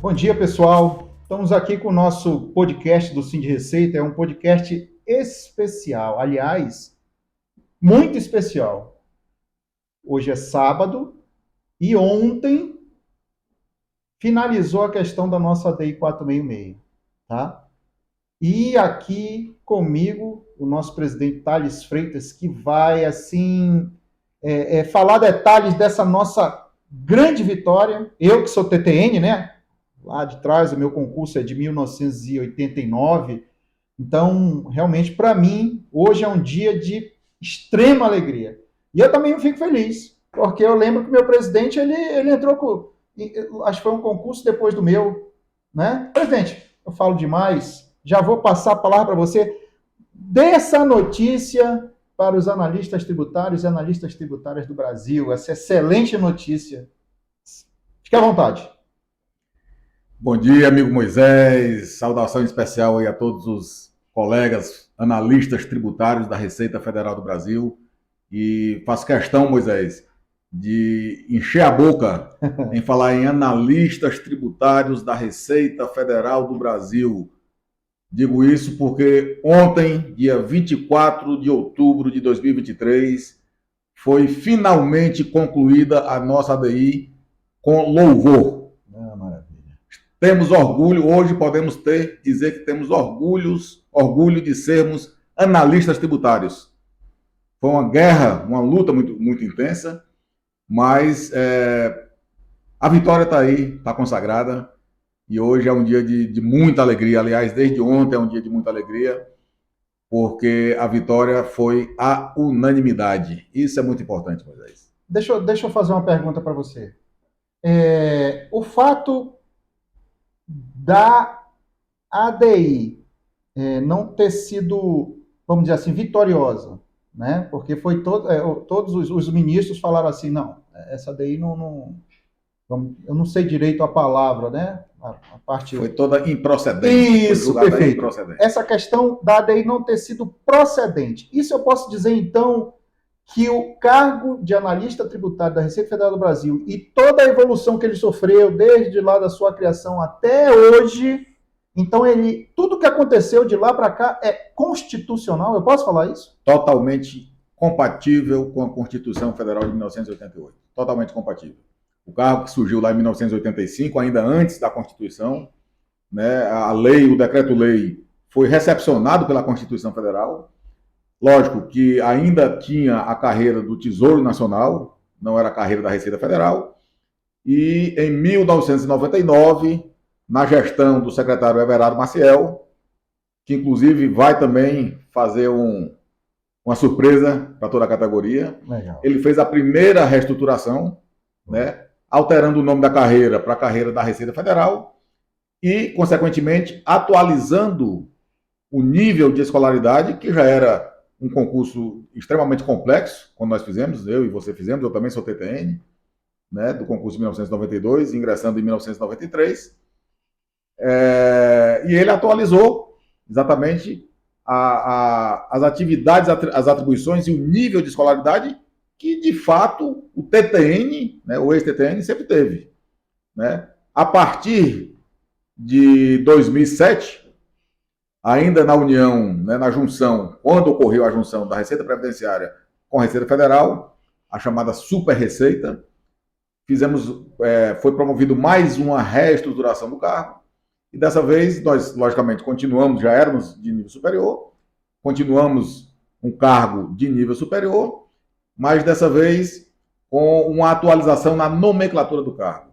Bom dia, pessoal. Estamos aqui com o nosso podcast do Sim de Receita. É um podcast especial, aliás, muito especial. Hoje é sábado e ontem finalizou a questão da nossa DI 466, tá? E aqui comigo o nosso presidente Thales Freitas, que vai, assim, falar detalhes dessa nossa grande vitória. Eu que sou TTN, né? Lá de trás, o meu concurso é de 1989. Então, realmente, para mim, hoje é um dia de extrema alegria. E eu também fico feliz, porque eu lembro que o meu presidente, ele entrou com... Acho que foi um concurso depois do meu, né? Presidente, eu falo demais, já vou passar a palavra para você. Dê essa notícia para os analistas tributários e analistas tributárias do Brasil, essa excelente notícia. Fique à vontade. Bom dia, amigo Moisés. Saudação especial aí a todos os colegas analistas tributários da Receita Federal do Brasil. E faço questão, Moisés, de encher a boca em falar em analistas tributários da Receita Federal do Brasil. Digo isso porque ontem, dia 24 de outubro de 2023, foi finalmente concluída a nossa ADI com louvor. Temos orgulho, hoje podemos dizer que temos orgulho de sermos analistas tributários. Foi uma guerra, uma luta muito intensa, mas a vitória está aí, está consagrada, e hoje é um dia de muita alegria. Aliás, desde ontem é um dia de muita alegria, porque a vitória foi a unanimidade. Isso é muito importante, Moisés. Deixa eu fazer uma pergunta para você. O fato da ADI não ter sido, vamos dizer assim, vitoriosa, né? Porque foi todos os ministros falaram assim, não, essa ADI não eu não sei direito a palavra, né? A parte... Foi toda improcedente. Isso, perfeito. Improcedente. Essa questão da ADI não ter sido procedente. Isso eu posso dizer, então, que o cargo de analista tributário da Receita Federal do Brasil e toda a evolução que ele sofreu desde lá da sua criação até hoje, então tudo que aconteceu de lá para cá é constitucional, eu posso falar isso? Totalmente compatível com a Constituição Federal de 1988. Totalmente compatível. O cargo que surgiu lá em 1985, ainda antes da Constituição, né, a lei, o decreto-lei foi recepcionado pela Constituição Federal. Lógico que ainda tinha a carreira do Tesouro Nacional, não era a carreira da Receita Federal. E em 1999, na gestão do secretário Everardo Maciel, que inclusive vai também fazer uma surpresa para toda a categoria. Legal. Ele fez a primeira reestruturação, né, alterando o nome da carreira para a carreira da Receita Federal e, consequentemente, atualizando o nível de escolaridade, que já era um concurso extremamente complexo, quando nós fizemos, eu e você fizemos, eu também sou TTN, né, do concurso de 1992, ingressando em 1993. E ele atualizou exatamente as atividades, as atribuições e o nível de escolaridade que, de fato, o TTN, né, o ex-TTN, sempre teve. Né? A partir de 2007, ainda na união, né, na junção, quando ocorreu a junção da Receita Previdenciária com a Receita Federal, a chamada Super Receita, foi promovido mais uma reestruturação do cargo, e dessa vez nós, logicamente, continuamos, já éramos de nível superior, continuamos um cargo de nível superior, mas dessa vez com uma atualização na nomenclatura do cargo.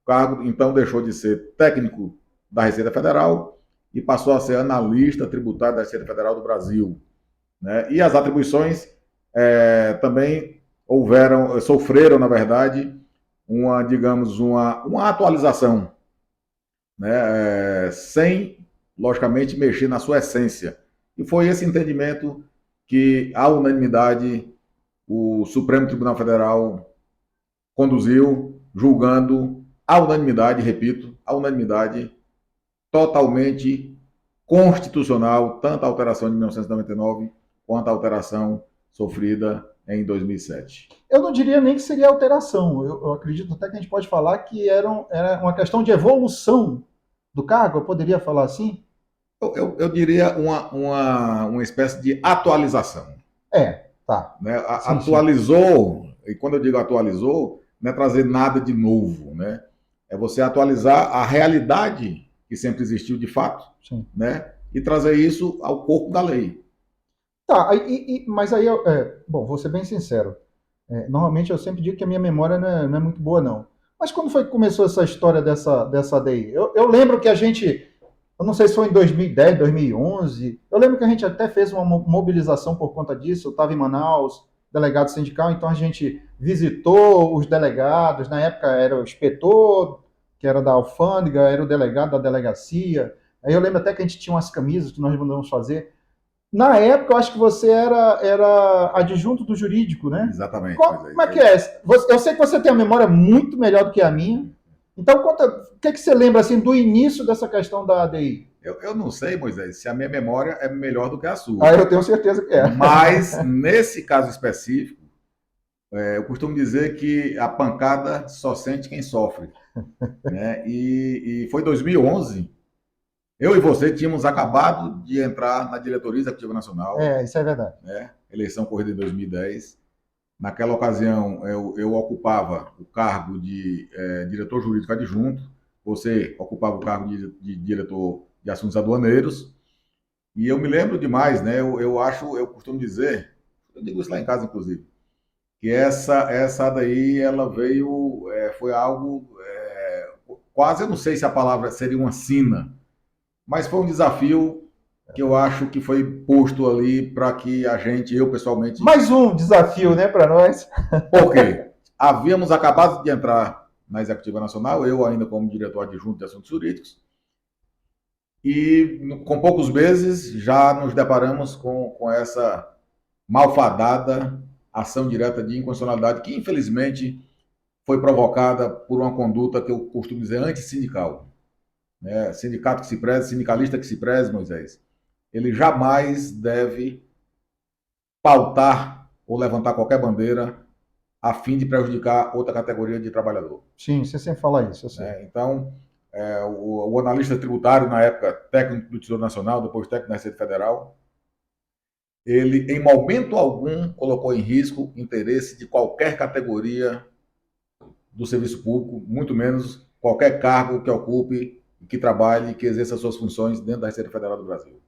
O cargo, então, deixou de ser técnico da Receita Federal e passou a ser analista tributário da Receita Federal do Brasil. Né? E as atribuições também sofreram, na verdade, uma atualização, né? Sem, logicamente, mexer na sua essência. E foi esse entendimento que, à unanimidade, o Supremo Tribunal Federal conduziu, julgando à unanimidade, repito, à unanimidade, totalmente constitucional, tanto a alteração de 1999 quanto a alteração sofrida em 2007. Eu não diria nem que seria alteração. Eu acredito até que a gente pode falar que era uma questão de evolução do cargo, eu poderia falar assim? Eu diria uma espécie de atualização. Tá. Né? Sim, Atualizou, e quando eu digo atualizou, não é trazer nada de novo, né? É você atualizar a realidade que sempre existiu de fato, sim. né? E trazer isso ao corpo da lei. Tá, mas aí, bom, vou ser bem sincero. Normalmente eu sempre digo que a minha memória não é muito boa, não. Mas quando foi que começou essa história dessa ADI? Eu lembro que eu não sei se foi em 2010, 2011, eu lembro que a gente até fez uma mobilização por conta disso. Eu estava em Manaus, delegado sindical, então a gente visitou os delegados. Na época era o inspetor, que era da alfândega, era o delegado da delegacia. Aí eu lembro até que a gente tinha umas camisas que nós mandamos fazer. Na época, eu acho que você era adjunto do jurídico, né? Exatamente. Como é que é? Eu sei que você tem uma memória muito melhor do que a minha. Então, conta, o que você lembra assim do início dessa questão da ADI? Eu não sei, Moisés, se a minha memória é melhor do que a sua. Eu tenho certeza que é. Mas, nesse caso específico, eu costumo dizer que a pancada só sente quem sofre. Né? E foi 2011. Eu e você tínhamos acabado de entrar na diretoria executiva nacional. Isso é verdade. Né? Eleição corrida em 2010. Naquela ocasião, eu ocupava o cargo de diretor jurídico adjunto. Você ocupava o cargo de diretor de assuntos aduaneiros. E eu me lembro demais, né? Eu costumo dizer, eu digo isso lá em casa, inclusive, que essa daí, ela veio, foi algo, quase, eu não sei se a palavra seria uma sina, mas foi um desafio que eu acho que foi posto ali para que eu pessoalmente... Mais um desafio, né, para nós. Por quê? Havíamos acabado de entrar na Executiva Nacional, eu ainda como diretor adjunto de assuntos jurídicos, e com poucos meses já nos deparamos com essa malfadada ação direta de inconstitucionalidade que, infelizmente, foi provocada por uma conduta que eu costumo dizer antissindical. Né? Sindicato que se preze, sindicalista que se preze, Moisés, ele jamais deve pautar ou levantar qualquer bandeira a fim de prejudicar outra categoria de trabalhador. Sim, você sempre fala isso, eu sei. Então, o analista tributário, na época técnico do Tesouro Nacional, depois técnico da Receita Federal, ele, em momento algum, colocou em risco o interesse de qualquer categoria do serviço público, muito menos qualquer cargo que ocupe, que trabalhe, que exerça suas funções dentro da Receita Federal do Brasil.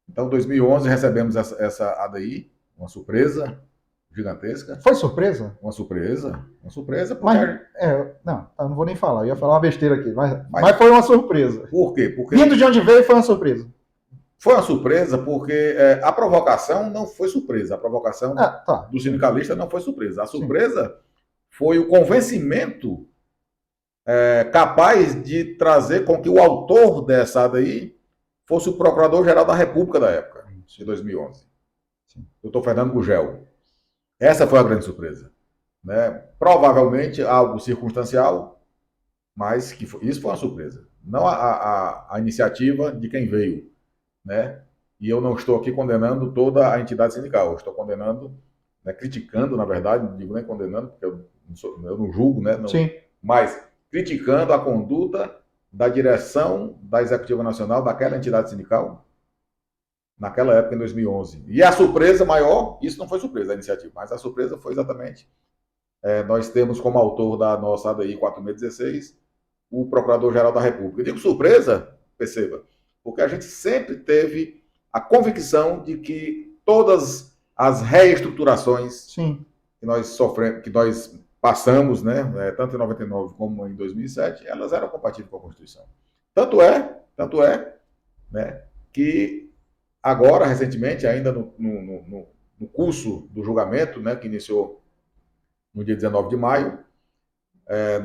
Então, em 2011, recebemos essa ADI, uma surpresa gigantesca. Foi surpresa? Uma surpresa porque... Mas, eu não vou nem falar, eu ia falar uma besteira aqui, mas foi uma surpresa. Por quê? Porque... Vindo de onde veio, foi uma surpresa. Foi uma surpresa porque a provocação não foi surpresa. A provocação do sindicalista não foi surpresa. A surpresa Sim. foi o convencimento capaz de trazer com que o autor dessa ADI fosse o Procurador-Geral da República da época, de 2011. Sim. Doutor Fernando Gugel. Essa foi a grande surpresa. Né? Provavelmente algo circunstancial, mas isso foi uma surpresa. Não a iniciativa de quem veio. Né? E eu não estou aqui condenando toda a entidade sindical, eu estou condenando, né, criticando, na verdade, não digo nem condenando, porque eu não julgo, né, não, Sim. mas criticando a conduta da direção da Executiva Nacional, daquela entidade sindical, naquela época, em 2011. E a surpresa maior, isso não foi surpresa, a iniciativa, mas a surpresa foi exatamente, nós temos como autor da nossa ADI 4616, o Procurador-Geral da República. Eu digo surpresa, perceba, porque a gente sempre teve a convicção de que todas as reestruturações Sim. que nós sofremos, que nós passamos, né, tanto em 99 como em 2007, elas eram compatíveis com a Constituição. Tanto é, né, que agora, recentemente, ainda no curso do julgamento, né, que iniciou no dia 19 de maio,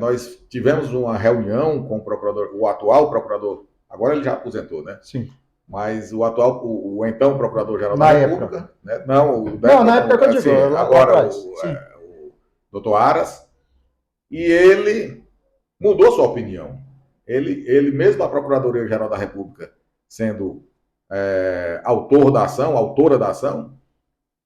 nós tivemos uma reunião com o atual procurador. Agora ele já aposentou, né? Sim. Mas o então Procurador-Geral da República... Né? Não, na época que eu digo. Assim, agora o doutor Aras. E ele mudou sua opinião. Ele mesmo, a Procuradoria-Geral da República, sendo autora da ação,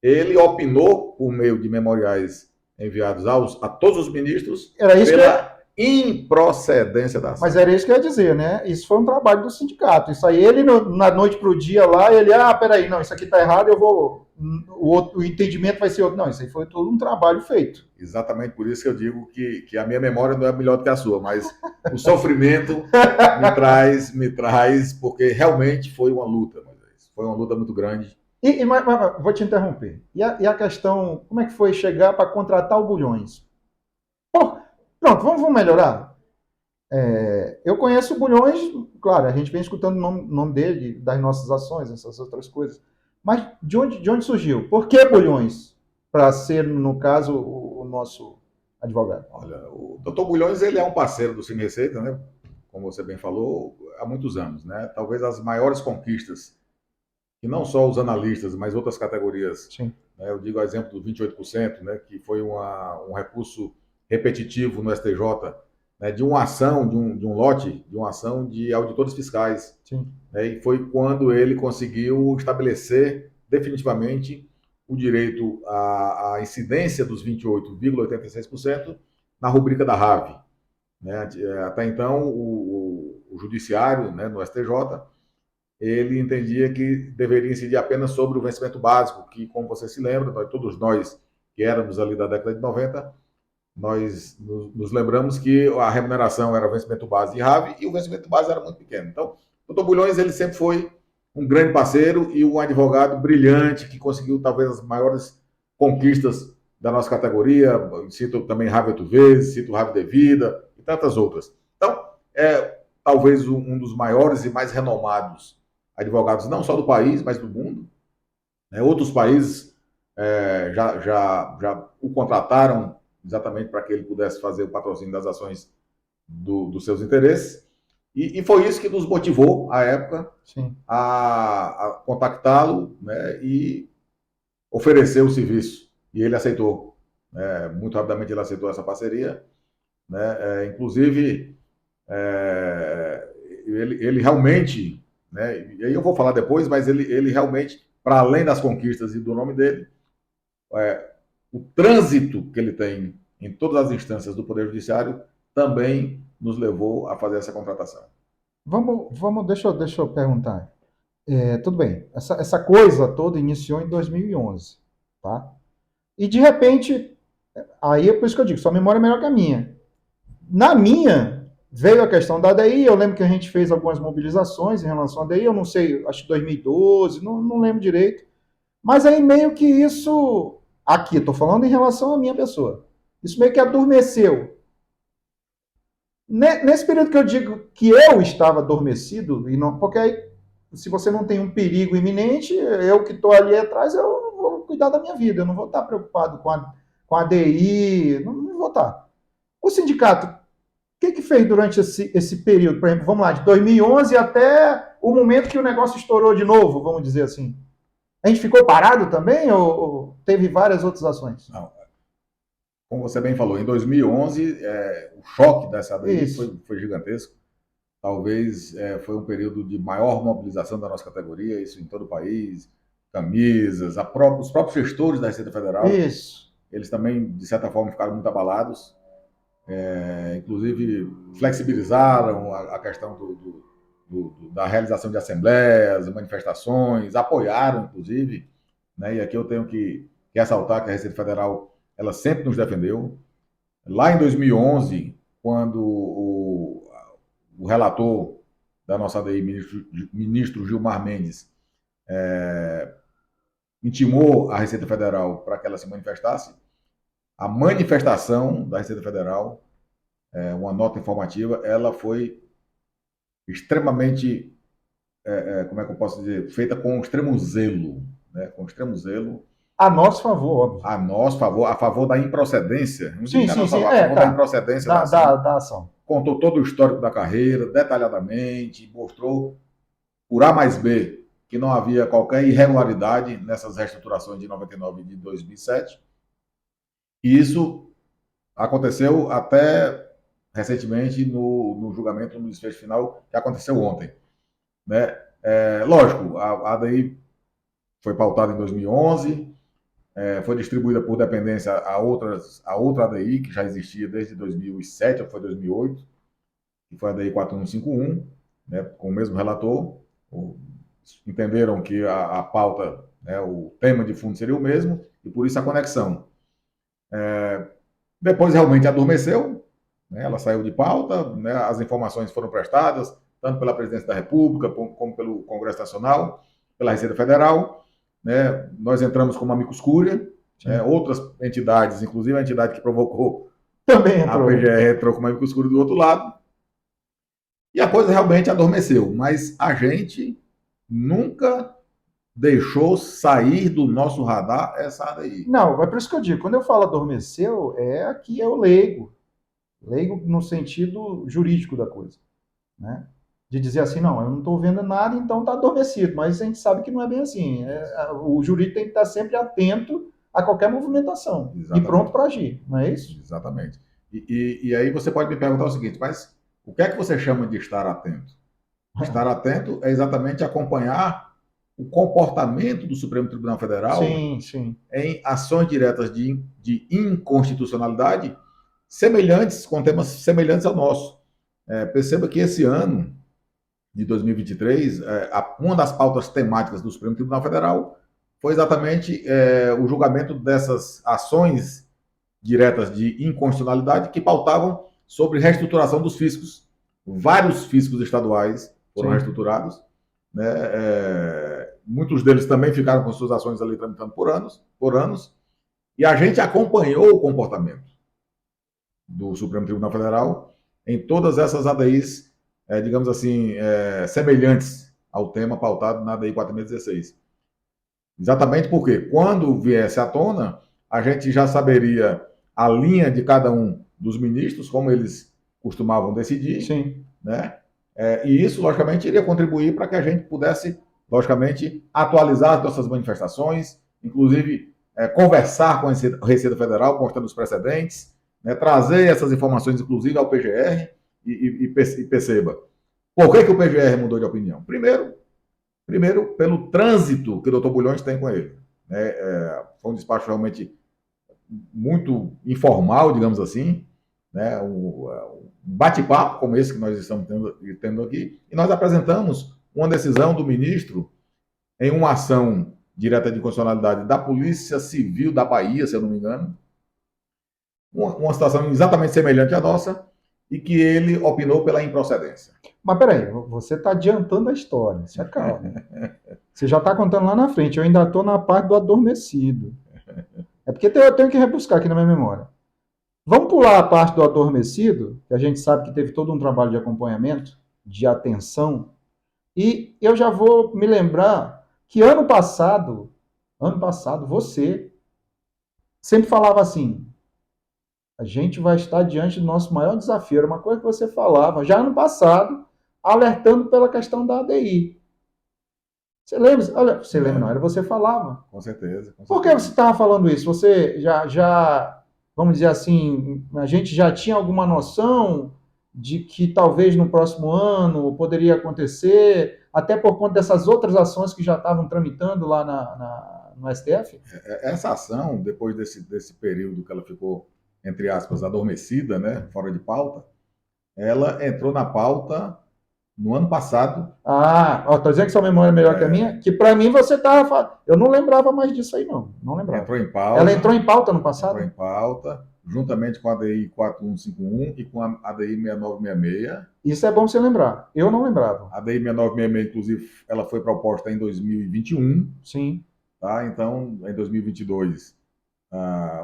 ele opinou, por meio de memoriais enviados a todos os ministros, Era isso pela improcedência da ação. Mas era isso que eu ia dizer, né? Isso foi um trabalho do sindicato. Isso aí, ele, na noite para o dia lá, ele, peraí, não, isso aqui tá errado, eu vou. O entendimento vai ser outro. Não, isso aí foi todo um trabalho feito. Exatamente por isso que eu digo que a minha memória não é melhor do que a sua, mas o sofrimento me traz, porque realmente foi uma luta, foi uma luta muito grande. Mas, vou te interromper. E a questão, como é que foi chegar para contratar o Bulhões? Pô, pronto, vamos melhorar? Eu conheço o Bulhões, claro, a gente vem escutando o nome dele, das nossas ações, essas outras coisas. Mas de onde surgiu? Por que Bulhões? Para ser, no caso, o nosso advogado. Olha, o Dr. Bulhões, ele é um parceiro do Cine Receita, né? Como você bem falou, há muitos anos, né? Talvez as maiores conquistas, que não só os analistas, mas outras categorias, né? Eu digo o exemplo do 28%, né? Que foi um recurso repetitivo no STJ, né? De uma ação, de um lote, de uma ação de auditores fiscais. Né? E foi quando ele conseguiu estabelecer definitivamente o direito à incidência dos 28,86% na rubrica da RAV. Né? Até então, o judiciário, né, no STJ, ele entendia que deveria incidir apenas sobre o vencimento básico, que, como você se lembra, todos nós que éramos ali da década de 90, nós nos lembramos que a remuneração era o vencimento base de RAV e o vencimento base era muito pequeno. Então, o Dr. Bulhões, ele sempre foi um grande parceiro e um advogado brilhante que conseguiu talvez as maiores conquistas da nossa categoria. Cito também RAV 8 vezes, cito RAV Devida e tantas outras. Então, é talvez um dos maiores e mais renomados advogados, não só do país, mas do mundo. Outros países já o contrataram exatamente para que ele pudesse fazer o patrocínio das ações dos seus interesses. E foi isso que nos motivou, à época, a contactá-lo, né, e oferecer o serviço. E ele aceitou. Muito rapidamente ele aceitou essa parceria. Né, inclusive, ele realmente, né, e aí eu vou falar depois, mas ele realmente, para além das conquistas e do nome dele, o trânsito que ele tem em todas as instâncias do Poder Judiciário também nos levou a fazer essa contratação. Deixa eu perguntar. Tudo bem, essa coisa toda iniciou em 2011, tá? E de repente, aí é por isso que eu digo, sua memória é melhor que a minha. Na minha, veio a questão da ADI, eu lembro que a gente fez algumas mobilizações em relação à ADI, eu não sei, acho que 2012, não lembro direito, mas aí meio que isso, aqui, estou falando em relação à minha pessoa, isso meio que adormeceu. Nesse período que eu digo que eu estava adormecido, e não, porque aí, se você não tem um perigo iminente, eu que estou ali atrás, eu vou cuidar da minha vida, eu não vou estar preocupado com a DI, não vou estar. O sindicato, o que fez durante esse período? Por exemplo, vamos lá, de 2011 até o momento que o negócio estourou de novo, vamos dizer assim. A gente ficou parado também ou teve várias outras ações? Não. Como você bem falou, em 2011, o choque dessa ADI foi gigantesco. Talvez foi um período de maior mobilização da nossa categoria, isso em todo o país, camisas, os próprios gestores da Receita Federal, eles também, de certa forma, ficaram muito abalados. Inclusive, flexibilizaram a questão da realização de assembleias, manifestações, apoiaram, inclusive, né? E aqui eu tenho que ressaltar que a Receita Federal ela sempre nos defendeu. Lá em 2011, quando o relator da nossa ADI, ministro Gilmar Mendes, intimou a Receita Federal para que ela se manifestasse, a manifestação da Receita Federal, uma nota informativa, ela foi extremamente, como é que eu posso dizer, feita com extremo zelo, né? Com extremo zelo. A nosso favor, óbvio. A nosso favor, a favor da improcedência. Sim. A favor da improcedência da ação. Contou todo o histórico da carreira, detalhadamente, mostrou por A mais B que não havia qualquer irregularidade nessas reestruturações de 99 e de 2007. E isso aconteceu até recentemente no julgamento, no desfecho final, que aconteceu ontem. Né? Lógico, a ADI foi pautada em 2011, foi distribuída por dependência a outra ADI, que já existia desde 2007, ou foi 2008, que foi a ADI 4151, né, com o mesmo relator. Entenderam que a pauta, né, o tema de fundo seria o mesmo, e por isso a conexão. Depois realmente adormeceu, né, ela saiu de pauta, né, as informações foram prestadas, tanto pela Presidência da República, como pelo Congresso Nacional, pela Receita Federal. Né, nós entramos como amicus curiae, né, outras entidades, inclusive a entidade que provocou Também a entrou. PGR, entrou como amicus curiae do outro lado, e a coisa realmente adormeceu, mas a gente nunca deixou sair do nosso radar essa ADI. Não, é por isso que eu digo, quando eu falo adormeceu, aqui é o leigo. Leigo no sentido jurídico da coisa, né? De dizer assim, não, eu não estou vendo nada, então está adormecido. Mas a gente sabe que não é bem assim. O jurídico tem que estar sempre atento a qualquer movimentação. Exatamente. E pronto para agir, não é isso? Exatamente. E aí você pode me perguntar o seguinte, mas o que é que você chama de estar atento? Estar atento é exatamente acompanhar o comportamento do Supremo Tribunal Federal sim. Em ações diretas de inconstitucionalidade semelhantes, com temas semelhantes ao nosso. Perceba que esse ano, de 2023, uma das pautas temáticas do Supremo Tribunal Federal foi exatamente o julgamento dessas ações diretas de inconstitucionalidade que pautavam sobre reestruturação dos fiscos. Vários fiscos estaduais foram reestruturados, né? Muitos deles também ficaram com suas ações ali tramitando por anos, e a gente acompanhou o comportamento do Supremo Tribunal Federal em todas essas ADIs, digamos assim, semelhantes ao tema pautado na ADI 4616. Exatamente porque, quando viesse à tona, a gente já saberia a linha de cada um dos ministros, como eles costumavam decidir. Sim. Né? E isso, logicamente, iria contribuir para que a gente pudesse, logicamente, atualizar as nossas manifestações, inclusive conversar com a Receita Federal, constando os precedentes, né? Trazer essas informações, inclusive, ao PGR e perceba. Por que o PGR mudou de opinião? Primeiro, pelo trânsito que o doutor Bulhões tem com ele. Né? Foi um despacho realmente muito informal, digamos assim, né? Um bate-papo como esse que nós estamos tendo aqui, e nós apresentamos uma decisão do ministro em uma ação direta de inconstitucionalidade da Polícia Civil da Bahia, se eu não me engano, uma situação exatamente semelhante à nossa, e que ele opinou pela improcedência. Mas peraí, você está adiantando a história, se acalma. Você já está contando lá na frente, eu ainda estou na parte do adormecido. É porque eu tenho que rebuscar aqui na minha memória. Vamos pular a parte do adormecido, que a gente sabe que teve todo um trabalho de acompanhamento, de atenção, e eu já vou me lembrar que ano passado, você sempre falava assim, a gente vai estar diante do nosso maior desafio. Era uma coisa que você falava já ano passado, alertando pela questão da ADI. Você lembra? Olha, você lembra, não, era você falava. Com certeza. Por que você estava falando isso? Você vamos dizer assim, a gente já tinha alguma noção de que talvez no próximo ano poderia acontecer, até por conta dessas outras ações que já estavam tramitando lá no STF? Essa ação, depois desse período que ela ficou, entre aspas, adormecida, né, fora de pauta, ela entrou na pauta no ano passado. Tô dizendo que sua memória é melhor que a minha? Que para mim você estava... Eu não lembrava mais disso aí, não. Não lembrava. Entrou em pauta. Ela entrou em pauta no passado? Entrou em pauta, juntamente com a ADI 4151 e com a ADI 6966. Isso é bom você lembrar. Eu não lembrava. A ADI 6966, inclusive, ela foi proposta em 2021. Sim. Tá? Então, em 2022,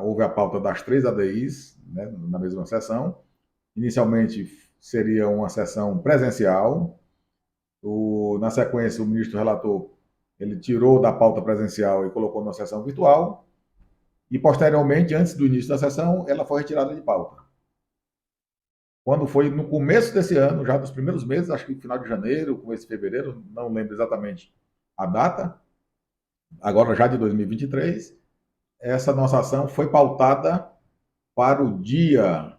houve a pauta das 3 ADIs, né, na mesma sessão. Inicialmente, seria uma sessão presencial. Na sequência, o ministro relator ele tirou da pauta presencial e colocou numa sessão virtual. E, posteriormente, antes do início da sessão, ela foi retirada de pauta. Quando foi no começo desse ano, já dos primeiros meses, acho que no final de janeiro, começo de fevereiro, não lembro exatamente a data, agora já de 2023, essa nossa ação foi pautada para o dia,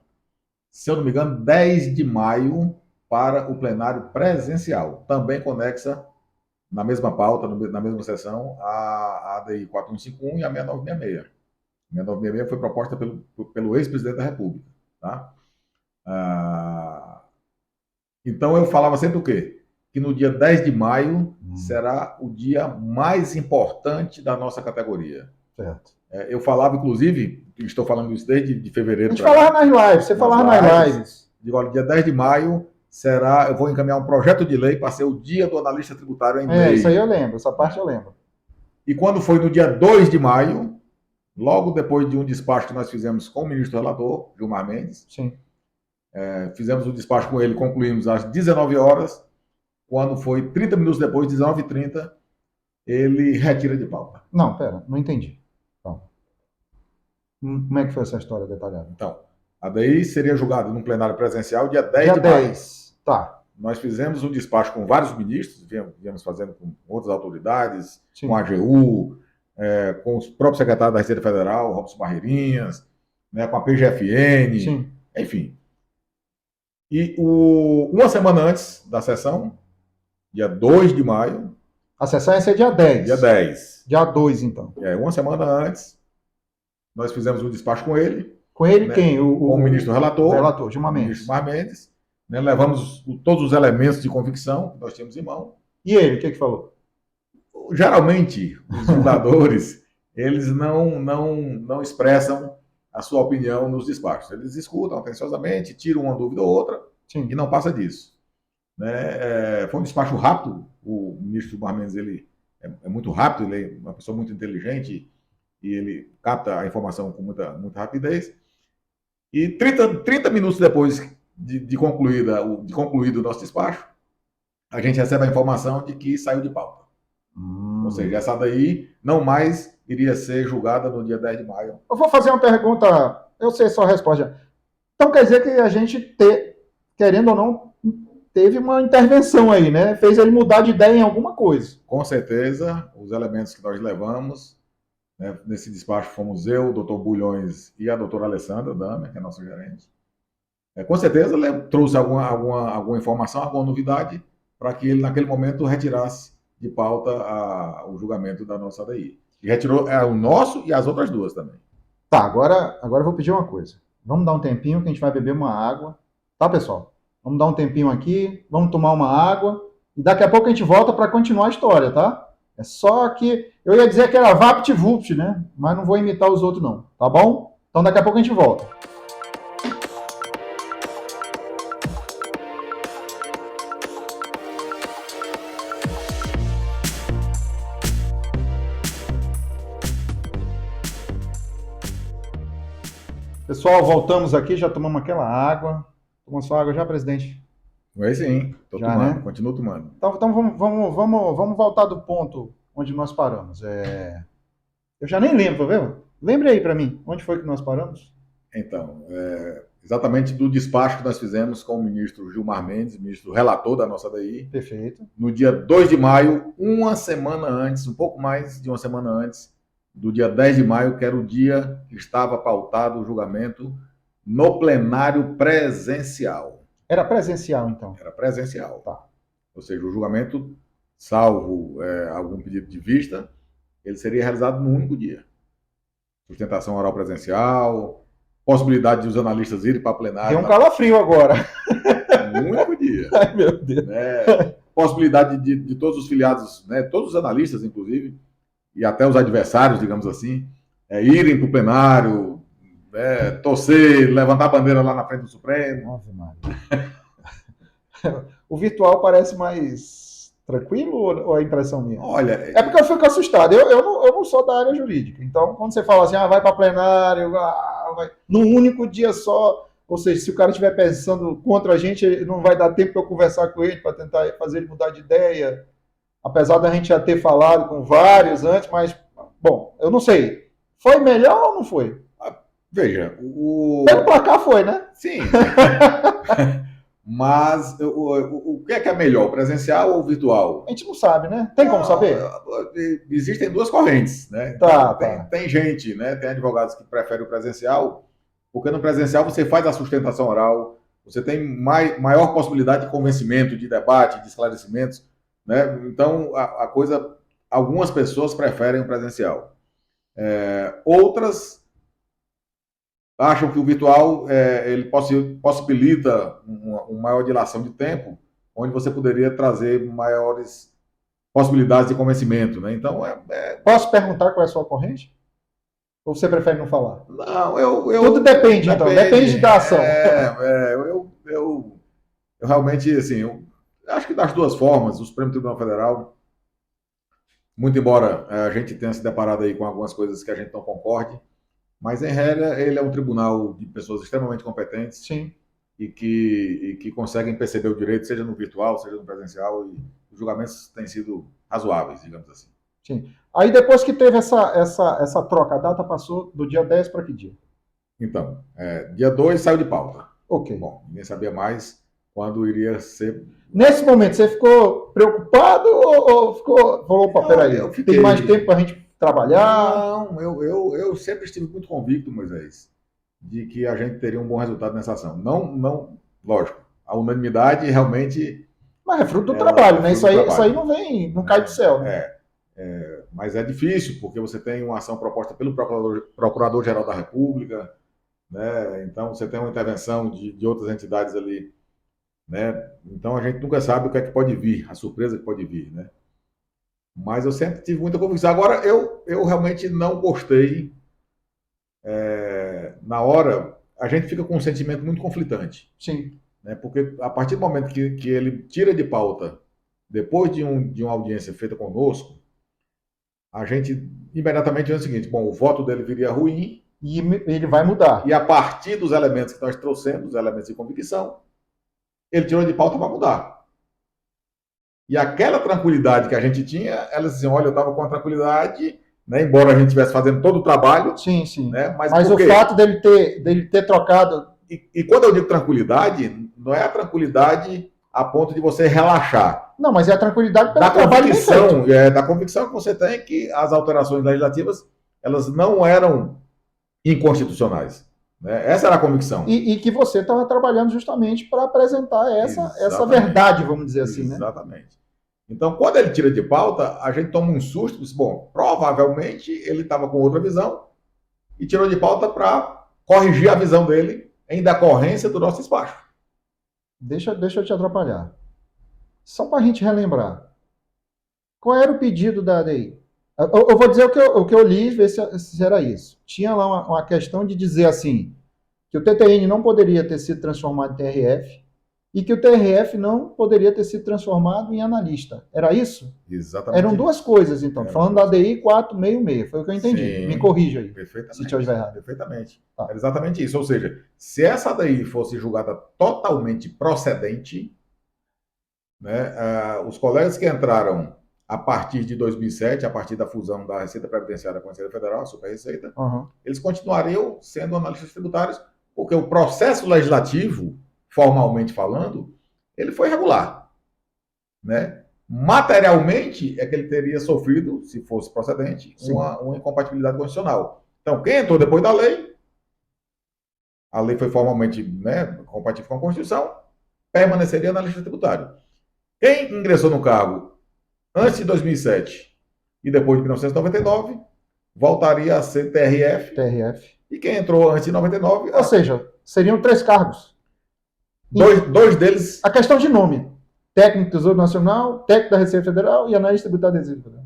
se eu não me engano, 10 de maio, para o plenário presencial, também conexa na mesma pauta, na mesma sessão, a ADI 4151 e a 6966. A 6966 foi proposta pelo ex-presidente da República. Tá? Então eu falava sempre o quê? Que no dia 10 de maio será o dia mais importante da nossa categoria. Certo. Eu falava, inclusive, estou falando isso desde fevereiro. A gente falava nas lives, você falava nas lives. Digo, olha, dia 10 de maio eu vou encaminhar um projeto de lei para ser o dia do analista tributário em lei. Isso aí eu lembro, essa parte eu lembro. E quando foi no dia 2 de maio, logo depois de um despacho que nós fizemos com o ministro relator, Gilmar Mendes, sim. Fizemos o despacho com ele, concluímos às 19 horas, quando foi 30 minutos depois, 19h30, ele retira de pauta. Não, pera, não entendi. Então, como é que foi essa história detalhada? Então, a DI seria julgada num plenário presencial dia 10 de maio. Tá. Nós fizemos um despacho com vários ministros, viemos fazendo com outras autoridades, sim. com a AGU, com o próprio secretário da Receita Federal, Robson Barreirinhas, né, com a PGFN, sim. Enfim. E uma semana antes da sessão, dia 2 de maio... A sessão ia ser dia 10. Dia 10. Dia 2, então. Uma semana antes, nós fizemos um despacho com ele. Com ele, né? Quem? Com o ministro relator. O relator, Gilmar Mendes. Gilmar Mendes. Né? Levamos todos os elementos de convicção que nós tínhamos em mão. E ele, o que falou? Geralmente, os julgadores, eles não expressam a sua opinião nos despachos. Eles escutam atenciosamente, tiram uma dúvida ou outra, sim, e não passa disso. Né? Foi um despacho rápido. O ministro Gilmar Mendes, ele é muito rápido, ele é uma pessoa muito inteligente e ele capta a informação com muita rapidez. E 30 minutos depois de concluído o nosso despacho, a gente recebe a informação de que saiu de pauta. Ou seja, essa daí não mais iria ser julgada no dia 10 de maio. Eu vou fazer uma pergunta, eu sei só a resposta. Então quer dizer que a gente, querendo ou não, teve uma intervenção aí, né? Fez ele mudar de ideia em alguma coisa. Com certeza, os elementos que nós levamos, né, nesse despacho fomos eu, o doutor Bulhões e a doutora Alessandra Dama, que é nossa gerente. Com certeza ele trouxe alguma informação, alguma novidade, para que ele, naquele momento, retirasse de pauta o julgamento da nossa ADI. E retirou o nosso e as outras duas também. Tá, agora eu vou pedir uma coisa. Vamos dar um tempinho que a gente vai beber uma água. Tá, pessoal? Vamos dar um tempinho aqui, vamos tomar uma água. E daqui a pouco a gente volta para continuar a história, tá? É só que... Eu ia dizer que era VaptVupt, né? Mas não vou imitar os outros, não. Tá bom? Então daqui a pouco a gente volta. Pessoal, voltamos aqui, já tomamos aquela água. Tomou sua água já, presidente? Foi sim, estou tomando, né? Continuo tomando. Então vamos voltar do ponto onde nós paramos. Eu já nem lembro, viu? Lembre aí para mim, onde foi que nós paramos? Então, exatamente do despacho que nós fizemos com o ministro Gilmar Mendes, ministro relator da nossa ADI. Perfeito. No dia 2 de maio, uma semana antes, um pouco mais de uma semana antes, do dia 10 de maio, que era o dia que estava pautado o julgamento no plenário presencial. Era presencial, então? Era presencial. Tá. Ou seja, o julgamento, salvo algum pedido de vista, ele seria realizado num único dia. Sustentação oral presencial, possibilidade de os analistas irem para a plenária. Tem um calafrio agora. Num único dia. Ai, meu Deus. Possibilidade de todos os filiados, né, todos os analistas, inclusive, e até os adversários, digamos assim, irem para o plenário, torcer, levantar a bandeira lá na frente do Supremo. Ave Maria. O virtual parece mais tranquilo ou é impressão minha? Olha... É porque eu fico assustado. Eu não sou da área jurídica. Então, quando você fala assim, vai para plenário, vai num único dia só, ou seja, se o cara estiver pensando contra a gente, não vai dar tempo para eu conversar com ele, para tentar fazer ele mudar de ideia. Apesar da gente já ter falado com vários antes, mas, bom, eu não sei. Foi melhor ou não foi? Veja, Pelo placar foi, né? Sim. Mas o que é melhor, o presencial ou o virtual? A gente não sabe, né? Tem como saber? Existem duas correntes, né? Tem gente, né? Tem advogados que preferem o presencial, porque no presencial você faz a sustentação oral, você tem maior possibilidade de convencimento, de debate, de esclarecimentos. né? Então, a coisa, algumas pessoas preferem o presencial. Outras acham que o virtual ele possibilita uma maior dilação de tempo, onde você poderia trazer maiores possibilidades de convencimento, né? Então, Posso perguntar qual é a sua corrente? Ou você prefere não falar? não, Tudo depende, então. Depende da ação. Eu realmente, assim, eu acho que das duas formas, o Supremo Tribunal Federal, muito embora a gente tenha se deparado aí com algumas coisas que a gente não concorde, mas, em regra, ele é um tribunal de pessoas extremamente competentes. Sim. E que conseguem perceber o direito, seja no virtual, seja no presencial, e os julgamentos têm sido razoáveis, digamos assim. Sim. Aí depois que teve essa troca, a data passou do dia 10 para que dia? Então, dia 2 saiu de pauta. Ok. Bom, ninguém sabia mais quando iria ser. Nesse momento, você ficou preocupado ou falou, opa, peraí, tem mais tempo para a gente trabalhar? Não, eu sempre estive muito convicto, Moisés, de que a gente teria um bom resultado nessa ação. Não, lógico, a unanimidade realmente. Mas é fruto do trabalho, né? Isso aí não cai do céu. Né? Mas é difícil, porque você tem uma ação proposta pelo Procurador-Geral da República, né? Então você tem uma intervenção de outras entidades ali, né? Então a gente nunca sabe o que é que pode vir, a surpresa que pode vir, né? Mas eu sempre tive muita convicção. Agora, eu realmente não gostei. Na hora, a gente fica com um sentimento muito conflitante. Sim. Né? Porque a partir do momento que ele tira de pauta, depois de uma audiência feita conosco, a gente imediatamente diz o seguinte: bom, o voto dele viria ruim. E ele vai mudar. E a partir dos elementos que nós trouxemos, os elementos de convicção, ele tirou de pauta para mudar. E aquela tranquilidade que a gente tinha, elas diziam: olha, eu estava com a tranquilidade, né, embora a gente estivesse fazendo todo o trabalho. Sim, sim. Né, mas o fato dele ter trocado. E quando eu digo tranquilidade, não é a tranquilidade a ponto de você relaxar. Não, mas é a tranquilidade pelo trabalho convicção, da convicção que você tem que as alterações legislativas elas não eram inconstitucionais. Né? Essa era a convicção. E que você estava trabalhando justamente para apresentar essa verdade, vamos dizer assim. Exatamente. Né? Então, quando ele tira de pauta, a gente toma um susto, diz, bom, provavelmente ele estava com outra visão e tirou de pauta para corrigir a visão dele em decorrência do nosso despacho. Deixa eu te atrapalhar. Só para a gente relembrar. Qual era o pedido da ADI? Eu vou dizer o que eu li, ver se era isso. Tinha lá uma questão de dizer assim, que o TTN não poderia ter sido transformado em TRF e que o TRF não poderia ter sido transformado em analista. Era isso? Exatamente. Eram duas coisas, então. Falando da ADI 466, foi o que eu entendi. Sim, me corrija aí, perfeitamente, se estiver errado. Perfeitamente. Tá. Era exatamente isso. Ou seja, se essa ADI fosse julgada totalmente procedente, né, os colegas que entraram a partir de 2007, a partir da fusão da Receita Previdenciária com a Receita Federal, a Super Receita, eles continuariam sendo analistas tributários, porque o processo legislativo, formalmente falando, ele foi regular. Né? Materialmente, é que ele teria sofrido, se fosse procedente, uma incompatibilidade constitucional. Então, quem entrou depois da lei, a lei foi formalmente, né, compatível com a Constituição, permaneceria analista tributário. Quem ingressou no cargo antes de 2007 e depois de 1999, voltaria a ser TRF. E quem entrou antes de 99... Ou seja, seriam 3 cargos. Dois deles... A questão de nome. Técnico do Tesouro Nacional, técnico da Receita Federal e analista tributário da Receita Federal.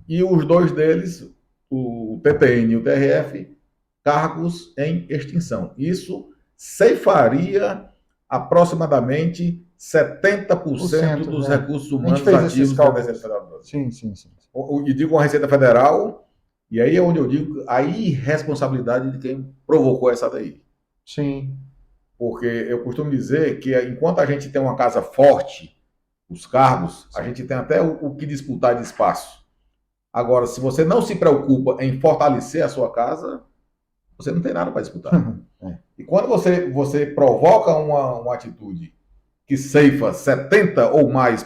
E os 2 deles, o TTN e o TRF, cargos em extinção. Isso ceifaria aproximadamente 70% dos recursos humanos ativos da Receita Federal do Brasil. Sim. E digo a Receita Federal, e aí é onde eu digo a irresponsabilidade de quem provocou essa daí. Sim. Porque eu costumo dizer que enquanto a gente tem uma casa forte, os cargos, a gente tem até o que disputar de espaço. Agora, se você não se preocupa em fortalecer a sua casa, você não tem nada para disputar. E quando você provoca uma atitude que ceifa 70% ou mais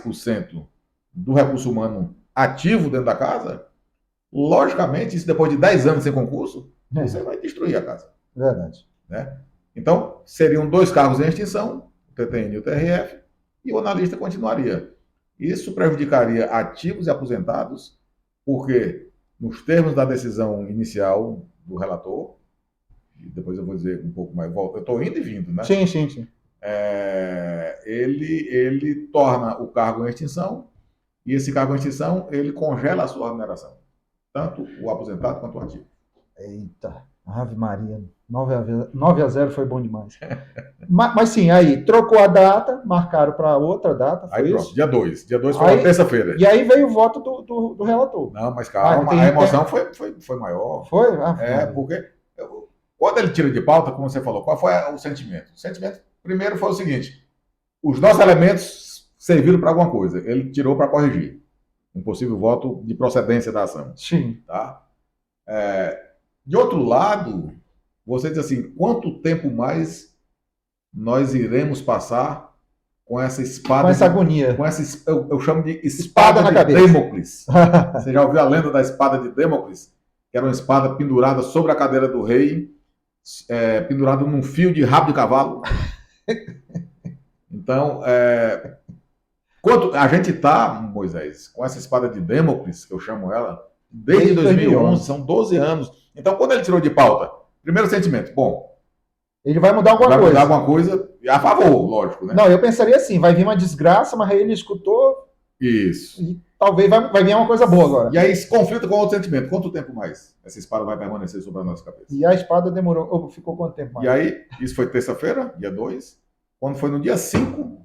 do recurso humano ativo dentro da casa, logicamente, isso depois de 10 anos sem concurso, você vai destruir a casa. Verdade. Né? Então, seriam 2 cargos em extinção, o TTN e o TRF, e o analista continuaria. Isso prejudicaria ativos e aposentados, porque, nos termos da decisão inicial do relator, e depois eu vou dizer um pouco mais, eu estou indo e vindo, né? Sim, sim, sim. Ele torna o cargo em extinção, e esse cargo em extinção, ele congela a sua remuneração, tanto o aposentado quanto o ativo. Eita, Ave Maria, 9-0 foi bom demais. Mas sim, aí trocou a data, marcaram para outra data, foi Aí pronto, isso? dia 2 foi uma terça-feira. E aí veio o voto do relator. Não, mas calma, a emoção foi maior. Foi? Porque quando ele tira de pauta, como você falou, qual foi o sentimento? O sentimento, primeiro, foi o seguinte: os nossos elementos serviram para alguma coisa. Ele tirou para corrigir um possível voto de procedência da ação. Sim. Tá? De outro lado, você diz assim, quanto tempo mais nós iremos passar com essa espada... Com essa agonia. Com essa, eu chamo de espada na cabeça. Damocles. Você já ouviu a lenda da espada de Damocles? Que era uma espada pendurada sobre a cadeira do rei, pendurada num fio de rabo de cavalo. Então, quanto a gente está, Moisés, com essa espada de Damocles, que eu chamo ela, desde 2011, são 12 anos. Então, quando ele tirou de pauta, primeiro sentimento, bom... Ele vai mudar alguma coisa. Vai mudar alguma coisa, a favor, lógico, né? Não, eu pensaria assim, vai vir uma desgraça, mas aí ele escutou... Isso. E talvez vai vir uma coisa boa agora. E aí se conflita com outro sentimento. Quanto tempo mais essa espada vai permanecer sobre a nossa cabeça? E a espada ficou quanto tempo mais? E aí, isso foi terça-feira, dia 2. Quando foi no dia 5,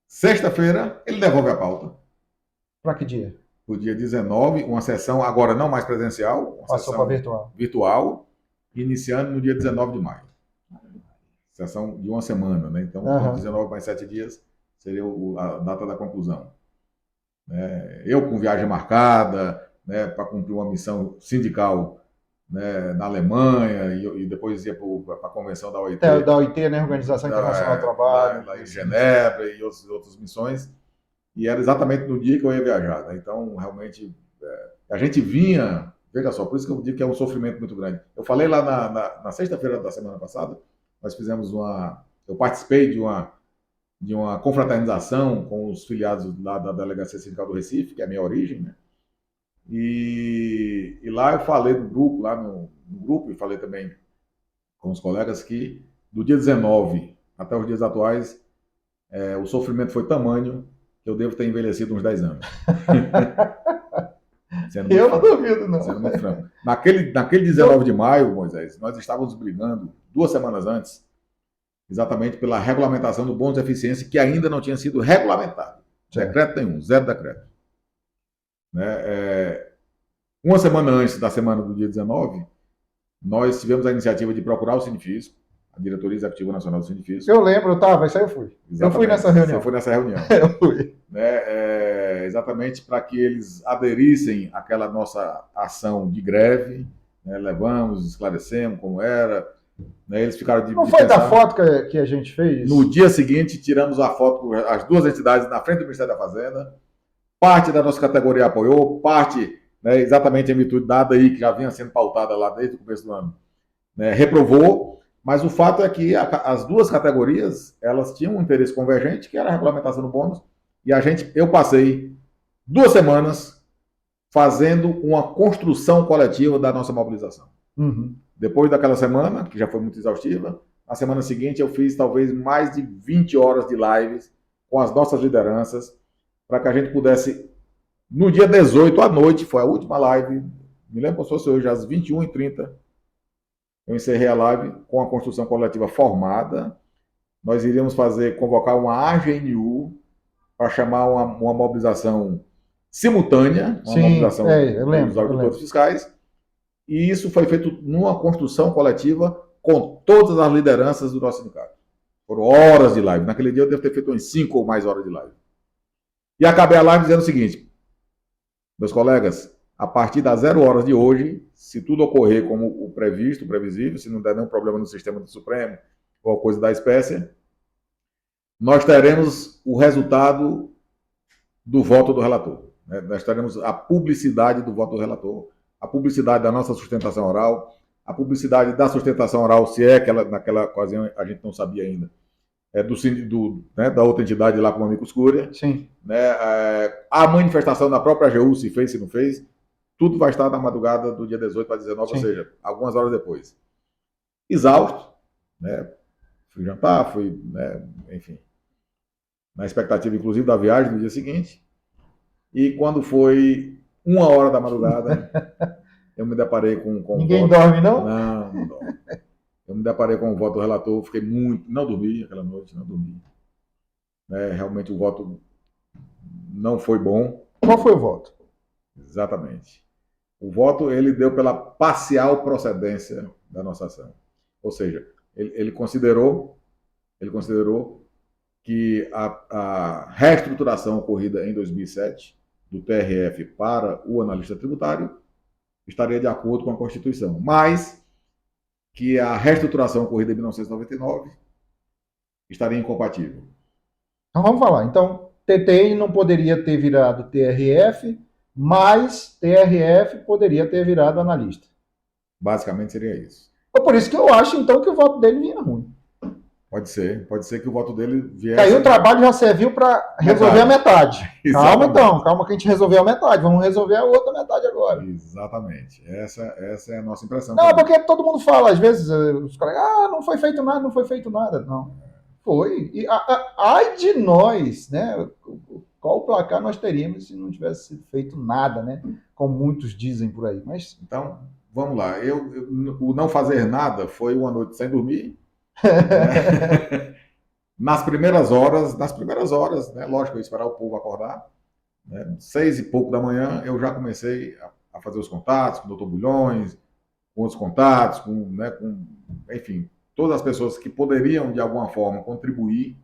sexta-feira, ele devolve a pauta. Para que dia? O dia 19, uma sessão agora não mais presencial. Passou para virtual. Virtual, iniciando no dia 19 de maio. Sessão de uma semana, né? Então, 19 mais 7 dias seria a data da conclusão. Eu com viagem marcada, né, para cumprir uma missão sindical, né, na Alemanha, e depois ia para a convenção da OIT. Da OIT, né, Organização Internacional do Trabalho. Lá em Genebra e outras missões. E era exatamente no dia que eu ia viajar. Né? Então, realmente, a gente vinha... Veja só, por isso que eu digo que é um sofrimento muito grande. Eu falei lá na sexta-feira da semana passada, nós fizemos eu participei de uma confraternização com os filiados lá da Delegacia Sindical do Recife, que é a minha origem, né? E lá eu falei do grupo, lá no grupo, e falei também com os colegas que do dia 19 até os dias atuais, o sofrimento foi tamanho que eu devo ter envelhecido uns 10 anos. Eu não duvido, não. Sendo muito franco. Naquele 19 de maio, Moisés, nós estávamos brigando 2 semanas antes, exatamente pela regulamentação do bônus de eficiência, que ainda não tinha sido regulamentado. Decreto nenhum, zero decreto. Uma semana antes da semana do dia 19, nós tivemos a iniciativa de procurar o Sindifisco, a Diretoria Executiva Nacional do Sindifisco. Eu lembro, isso aí eu fui. Exatamente. Eu fui nessa reunião. Você foi nessa reunião. Eu fui. Exatamente para que eles aderissem àquela nossa ação de greve, né? Levamos, esclarecemos como era, né? Eles ficaram de Não foi pensar. da foto que a gente fez? No dia seguinte, tiramos a foto com as duas entidades na frente do Ministério da Fazenda, parte da nossa categoria apoiou, parte, né, exatamente em virtude dada aí, que já vinha sendo pautada lá desde o começo do ano, né, reprovou. Mas o fato é que as duas categorias, elas tinham um interesse convergente, que era a regulamentação do bônus, e eu passei 2 semanas fazendo uma construção coletiva da nossa mobilização. Uhum. Depois daquela semana, que já foi muito exaustiva, na semana seguinte eu fiz talvez mais de 20 horas de lives com as nossas lideranças, para que a gente pudesse, no dia 18 à noite, foi a última live, me lembro como se fosse hoje, às 21h30, eu encerrei a live com a construção coletiva formada. Nós iríamos convocar uma AGNU para chamar uma mobilização simultânea, uma mobilização dos auditores fiscais. E isso foi feito numa construção coletiva com todas as lideranças do nosso sindicato. Foram horas de live. Naquele dia eu devo ter feito umas 5 ou mais horas de live. E acabei a live dizendo o seguinte: meus colegas, a partir das 0 horas de hoje, se tudo ocorrer como o previsto, o previsível, se não der nenhum problema no sistema do Supremo ou coisa da espécie, nós teremos o resultado do voto do relator. Né? Nós teremos a publicidade do voto do relator, a publicidade da nossa sustentação oral, a publicidade da sustentação oral, se é que naquela ocasião a gente não sabia ainda, da outra entidade lá com o Amicus Curiae. Sim. Né, a manifestação da própria AGU, se fez, se não fez, tudo vai estar na madrugada do dia 18 para 19, Sim. Ou seja, algumas horas depois. Exausto, né, fui jantar, enfim, na expectativa, inclusive, da viagem no dia seguinte. E quando foi 1h da madrugada, eu me deparei com Ninguém o voto. dorme, não? Não dorme. Eu me deparei com o voto do relator, fiquei não dormi aquela noite, não dormi. Realmente o voto não foi bom. Qual foi o voto? Exatamente. O voto ele deu pela parcial procedência da nossa ação. Ou seja, ele considerou que a reestruturação ocorrida em 2007 do TRF para o analista tributário estaria de acordo com a Constituição, mas que a reestruturação ocorrida em 1999 estaria incompatível. Então vamos falar. Então, TTI não poderia ter virado TRF, mas TRF poderia ter virado analista. Basicamente seria isso. Por isso que eu acho, então, que o voto dele vinha ruim. Pode ser que o voto dele viesse... Aí o trabalho já serviu para resolver a metade. Calma que a gente resolveu a metade, vamos resolver a outra metade agora. Exatamente, essa é a nossa impressão. Não, também. Porque todo mundo fala, às vezes, os caras, não foi feito nada, não. Foi. E ai de nós, né? Qual placar nós teríamos se não tivesse sido feito nada, né? Como muitos dizem por aí. Mas... Então, vamos lá. O não fazer nada foi uma noite sem dormir. Nas primeiras horas, né? Lógico, eu ia esperar o povo acordar. Né? 6 e pouco da manhã, eu já comecei a fazer os contatos com o Dr. Bulhões, com outros contatos, enfim, todas as pessoas que poderiam, de alguma forma, contribuir.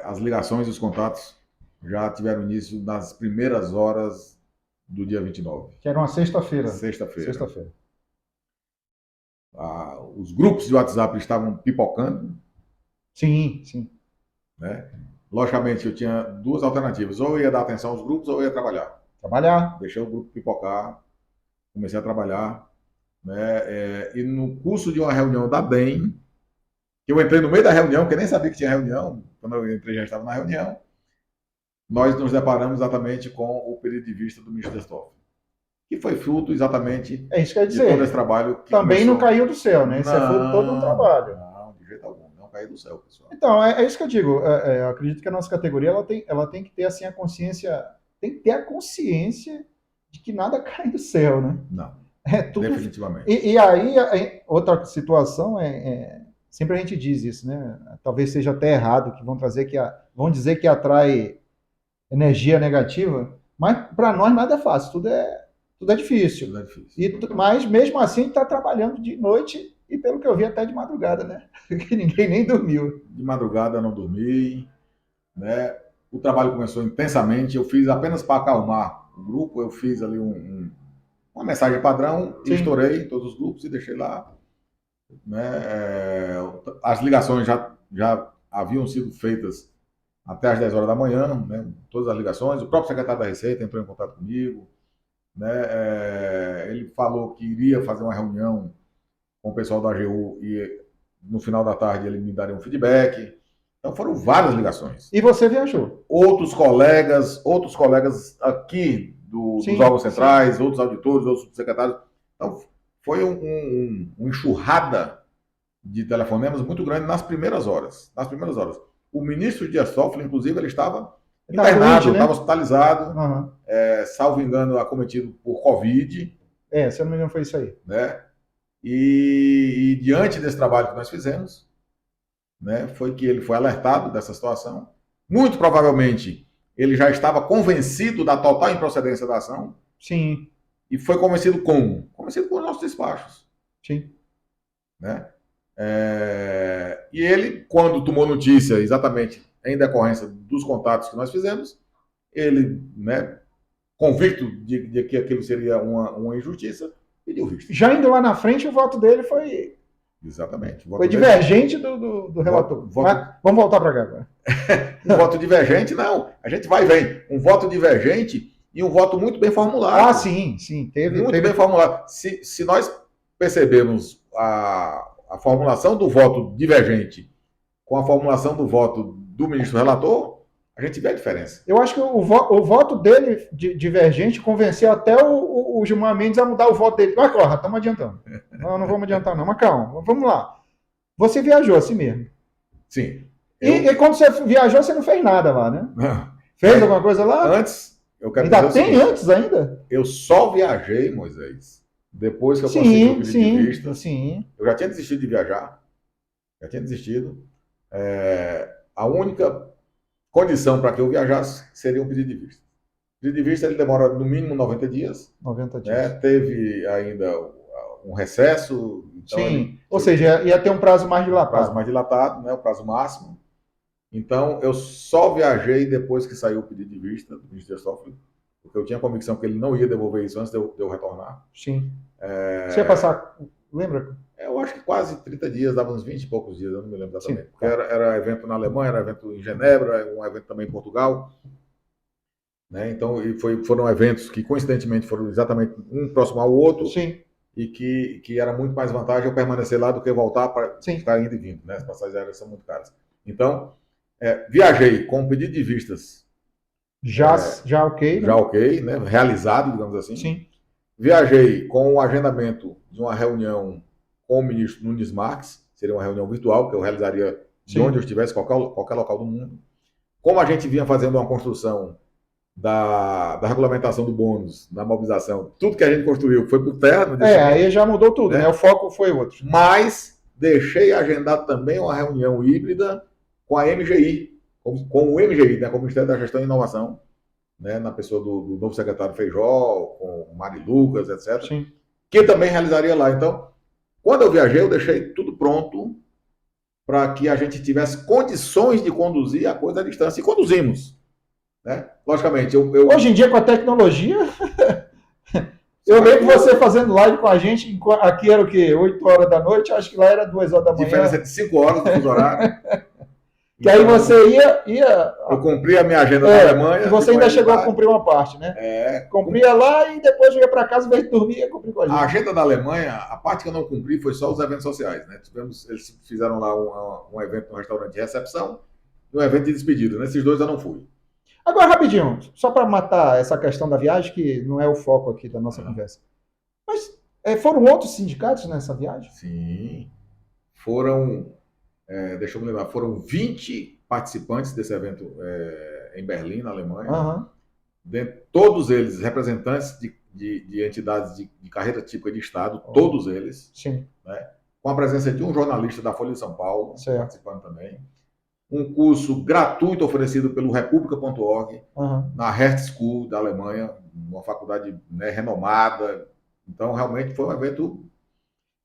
As ligações e os contatos já tiveram início nas primeiras horas do dia 29. Que era uma sexta-feira. Sexta-feira. Os grupos de WhatsApp estavam pipocando. Sim. Né? Logicamente, eu tinha 2 alternativas. Ou eu ia dar atenção aos grupos, ou eu ia trabalhar. Deixei o grupo pipocar, comecei a trabalhar. Né? E no curso de uma reunião da DEM, que eu entrei no meio da reunião, porque nem sabia que tinha reunião, quando eu entrei já estava na reunião, nós nos deparamos exatamente com o pedido de vista do ministro Destoff, que foi fruto exatamente isso que eu ia dizer. De todo esse trabalho. Que também não caiu do céu, né? Isso é fruto de todo um trabalho. Não, de jeito algum, não caiu do céu, pessoal. Então, é isso que eu digo. Eu acredito que a nossa categoria ela tem que ter assim, a consciência, tem que ter a consciência de que nada cai do céu, né? Não, tudo... definitivamente. E aí, outra situação sempre a gente diz isso, né? Talvez seja até errado, que vão dizer que atrai energia negativa, mas para nós nada é fácil, tudo é difícil. Tudo é difícil. Mas mesmo assim a gente está trabalhando de noite e, pelo que eu vi, até de madrugada, né? Porque ninguém nem dormiu. De madrugada não dormi, né? O trabalho começou intensamente, eu fiz apenas para acalmar o grupo, eu fiz ali uma mensagem padrão, e estourei em todos os grupos e deixei lá. Né? As ligações já haviam sido feitas até às 10 horas da manhã, né? Todas as ligações. O próprio secretário da Receita entrou em contato comigo. Né? Ele falou que iria fazer uma reunião com o pessoal da AGU e no final da tarde ele me daria um feedback. Então foram várias ligações. E você viajou? Outros colegas aqui dos órgãos centrais, outros auditores, outros subsecretários. Então foi uma enxurrada de telefonemas muito grande nas primeiras horas. O ministro Dias Toffoli, inclusive, ele estava internado, estava hospitalizado, salvo engano, acometido por Covid. Se eu não me engano, foi isso aí. Né? E diante desse trabalho que nós fizemos, né, foi que ele foi alertado dessa situação. Muito provavelmente, ele já estava convencido da total improcedência da ação. Sim. E foi convencido como? Convencido com os nossos despachos. Sim. Né? E ele, quando tomou notícia, exatamente em decorrência dos contatos que nós fizemos, ele, né, convicto de que aquilo seria uma injustiça, pediu visto. Já indo lá na frente, o voto dele foi... Exatamente. Foi divergente do relator. Mas vamos voltar para cá agora. Um voto divergente, não. A gente vai e vem. Um voto divergente e um voto muito bem formulado. Sim. Teve bem formulado. Se nós percebermos a formulação do voto divergente com a formulação do voto do ministro relator, a gente vê a diferença. Eu acho que o voto dele, divergente, convenceu até o Gilmar Mendes a mudar o voto dele. Mas, corra, estamos adiantando. Não vamos adiantar, não. Mas calma, vamos lá. Você viajou assim mesmo. Sim. E quando você viajou, você não fez nada lá, né? Não. Fez alguma coisa lá? Antes, eu quero ainda dizer tem antes ainda? Eu só viajei, Moisés, depois que eu consegui o pedido de vista. Sim. Eu já tinha desistido de viajar. Já tinha desistido. A única condição para que eu viajasse seria um pedido de vista. O pedido de vista ele demora no mínimo 90 dias. 90 dias. Né? Teve ainda um recesso. Então sim, ou seja, ia ter um prazo mais dilatado. Um prazo mais dilatado, né? O prazo máximo. Então, eu só viajei depois que saiu o pedido de vista do ministro Dias Toffoli, porque eu tinha a convicção que ele não ia devolver isso antes de eu retornar. Sim. Você ia passar, lembra? Eu acho que quase 30 dias, dava uns 20 e poucos dias, eu não me lembro exatamente. Sim, porque era evento na Alemanha, era evento em Genebra, um evento também em Portugal. Né? Então, foram eventos que, coincidentemente, foram exatamente um próximo ao outro. Sim. E que era muito mais vantagem eu permanecer lá do que voltar para ficar indo e vindo. Né? As passagens aéreas são muito caras. Então, viajei com o pedido de vistas. Já ok. Já ok, né? Realizado, digamos assim. Sim. Viajei com o agendamento de uma reunião com o ministro Nunes Marques. Seria uma reunião virtual que eu realizaria de onde eu estivesse, qualquer local do mundo. Como a gente vinha fazendo uma construção da regulamentação do bônus, da mobilização, tudo que a gente construiu foi por terra. Aí já mudou tudo, né? O foco foi outro. Mas deixei agendado também uma reunião híbrida com a MGI, com o MGI, né, com o Ministério da Gestão e Inovação, né, na pessoa do novo secretário Feijó, com o Mari Lucas, etc., Sim. que também realizaria lá. Então, quando eu viajei, eu deixei tudo pronto para que a gente tivesse condições de conduzir a coisa à distância. E conduzimos. Né? Logicamente, hoje em dia, com a tecnologia, eu lembro você fazendo live com a gente, aqui era o quê? 8 horas da noite, acho que lá era 2 horas da manhã. Diferença de 5 horas do fuso horário. Que aí você ia... Eu cumpri a minha agenda na Alemanha. E você ainda chegou a cumprir uma parte, né? Cumpria lá e depois ia para casa, veio dormir e cumprir com a gente. A agenda da Alemanha, a parte que eu não cumpri foi só os eventos sociais, né? Eles fizeram lá um evento no restaurante de recepção e um evento de despedida. Nesses dois eu não fui. Agora, rapidinho, só para matar essa questão da viagem, que não é o foco aqui da nossa conversa. Mas foram outros sindicatos nessa viagem? Sim. Foram, deixa eu me lembrar, foram 20 participantes desse evento em Berlim, na Alemanha. Uhum. Todos eles representantes de entidades de carreira típica de Estado, todos eles. Sim. Né? Com a presença de um jornalista da Folha de São Paulo, participando também. Um curso gratuito oferecido pelo República.org, na Hertz School da Alemanha, uma faculdade, né, renomada. Então, realmente foi um evento...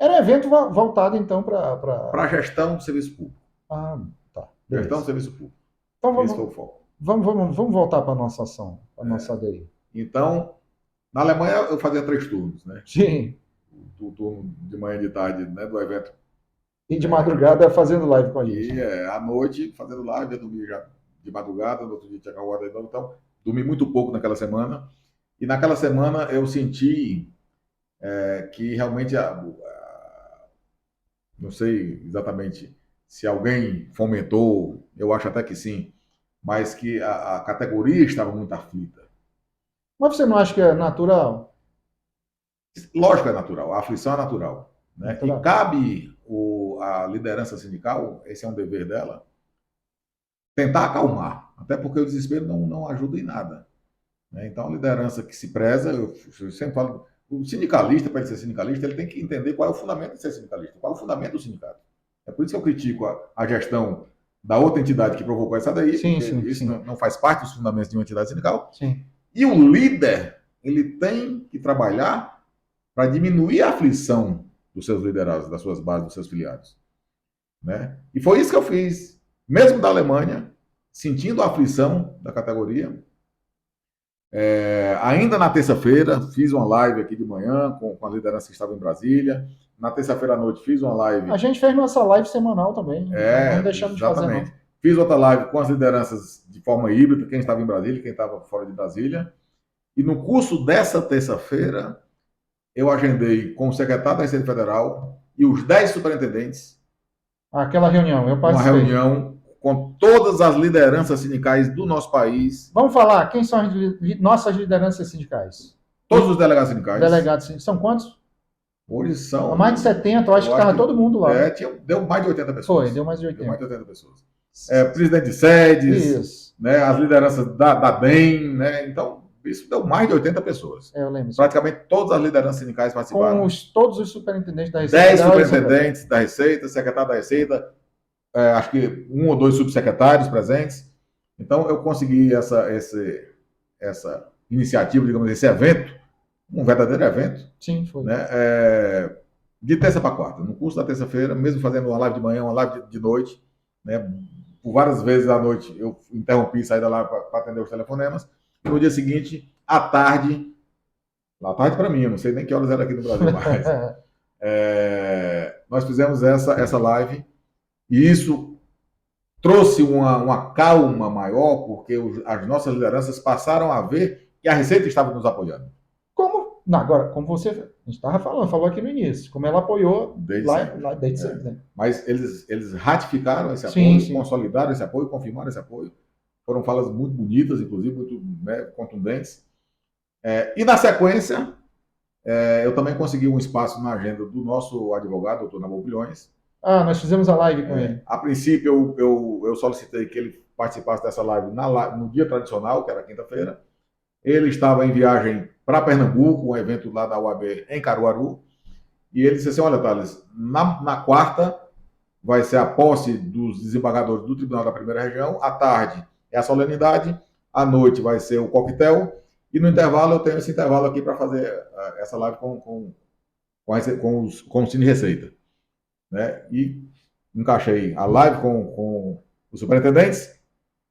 Era um evento voltado, então, para... Para a gestão do serviço público. Tá. Beleza. Gestão do serviço público. Então, esse foi o foco. Vamos voltar para a nossa ação, para a nossa ADI. Então, na Alemanha eu fazia 3 turnos, né? Sim. O turno de manhã e de tarde, né, do evento. E de madrugada fazendo live com a gente. E à noite fazendo live, eu dormia já de madrugada, no outro dia tinha acabado de novo, então dormi muito pouco naquela semana. E naquela semana eu senti que realmente, não sei exatamente se alguém fomentou, eu acho até que sim, mas que a categoria estava muito aflita. Mas você não acha que é natural? Lógico que é natural, a aflição é natural. Né? E cabe a liderança sindical, esse é um dever dela, tentar acalmar, até porque o desespero não ajuda em nada. Né? Então, a liderança que se preza, eu sempre falo, o sindicalista, para ele ser sindicalista, ele tem que entender qual é o fundamento de ser sindicalista, qual é o fundamento do sindicato. É por isso que eu critico a gestão da outra entidade que provocou essa daí, porque isso não faz parte dos fundamentos de uma entidade sindical. Sim. E o líder, ele tem que trabalhar para diminuir a aflição dos seus liderados, das suas bases, dos seus filiados. Né? E foi isso que eu fiz, mesmo da Alemanha, sentindo a aflição da categoria. Ainda na terça-feira, fiz uma live aqui de manhã com a liderança que estava em Brasília. Na terça-feira à noite, fiz uma live... A gente fez nossa live semanal também. Não deixamos de fazer, não. Fiz outra live com as lideranças de forma híbrida, quem estava em Brasília, quem estava fora de Brasília. E no curso dessa terça-feira, eu agendei com o secretário da Receita Federal e os 10 superintendentes Aquela reunião, eu uma participei. reunião com todas as lideranças sindicais do nosso país, Vamos falar, quem são as nossas lideranças sindicais? todos os delegados sindicais. Delegados sindicais. São quantos? Hoje são. Mais de 70, eu acho que Eu acho estava todo mundo lá. deu mais de 80 pessoas. Foi, deu mais de Deu mais 80. de 80 pessoas. Presidente de sedes, Isso. né, as lideranças da DEM, né? Então, isso deu mais de 80 pessoas. Eu lembro. Praticamente todas as lideranças sindicais participaram. Com todos os superintendentes da Receita. 10 superintendentes da Receita, secretário da Receita, acho que 1 ou 2 subsecretários presentes. Então, eu consegui essa iniciativa, digamos, esse evento, um verdadeiro evento. Sim, foi. Né, de terça para quarta, no curso da terça-feira, mesmo fazendo uma live de manhã, uma live de noite, né, por várias vezes à noite eu interrompi e saí da live para atender os telefonemas. No dia seguinte, à tarde para mim, eu não sei nem que horas era aqui no Brasil, mas nós fizemos essa live e isso trouxe uma calma maior, porque as nossas lideranças passaram a ver que a Receita estava nos apoiando. Agora, como você, a gente estava falou aqui no início, como ela apoiou desde sempre. Né? Mas eles ratificaram esse apoio, consolidaram esse apoio, confirmaram esse apoio. Foram falas muito bonitas, inclusive, muito, né, contundentes. E na sequência, eu também consegui um espaço na agenda do nosso advogado, doutor Nabor Bilhões. Nós fizemos a live com ele. A princípio, eu solicitei que ele participasse dessa live no dia tradicional, que era quinta-feira. Ele estava em viagem para Pernambuco, um evento lá da UAB em Caruaru, e ele disse assim, olha, Thales, na quarta vai ser a posse dos desembargadores do Tribunal da Primeira Região, à tarde é a solenidade, à noite vai ser o coquetel, e no intervalo eu tenho esse intervalo aqui para fazer essa live com o Cine Receita. Né? E encaixei a live com os superintendentes,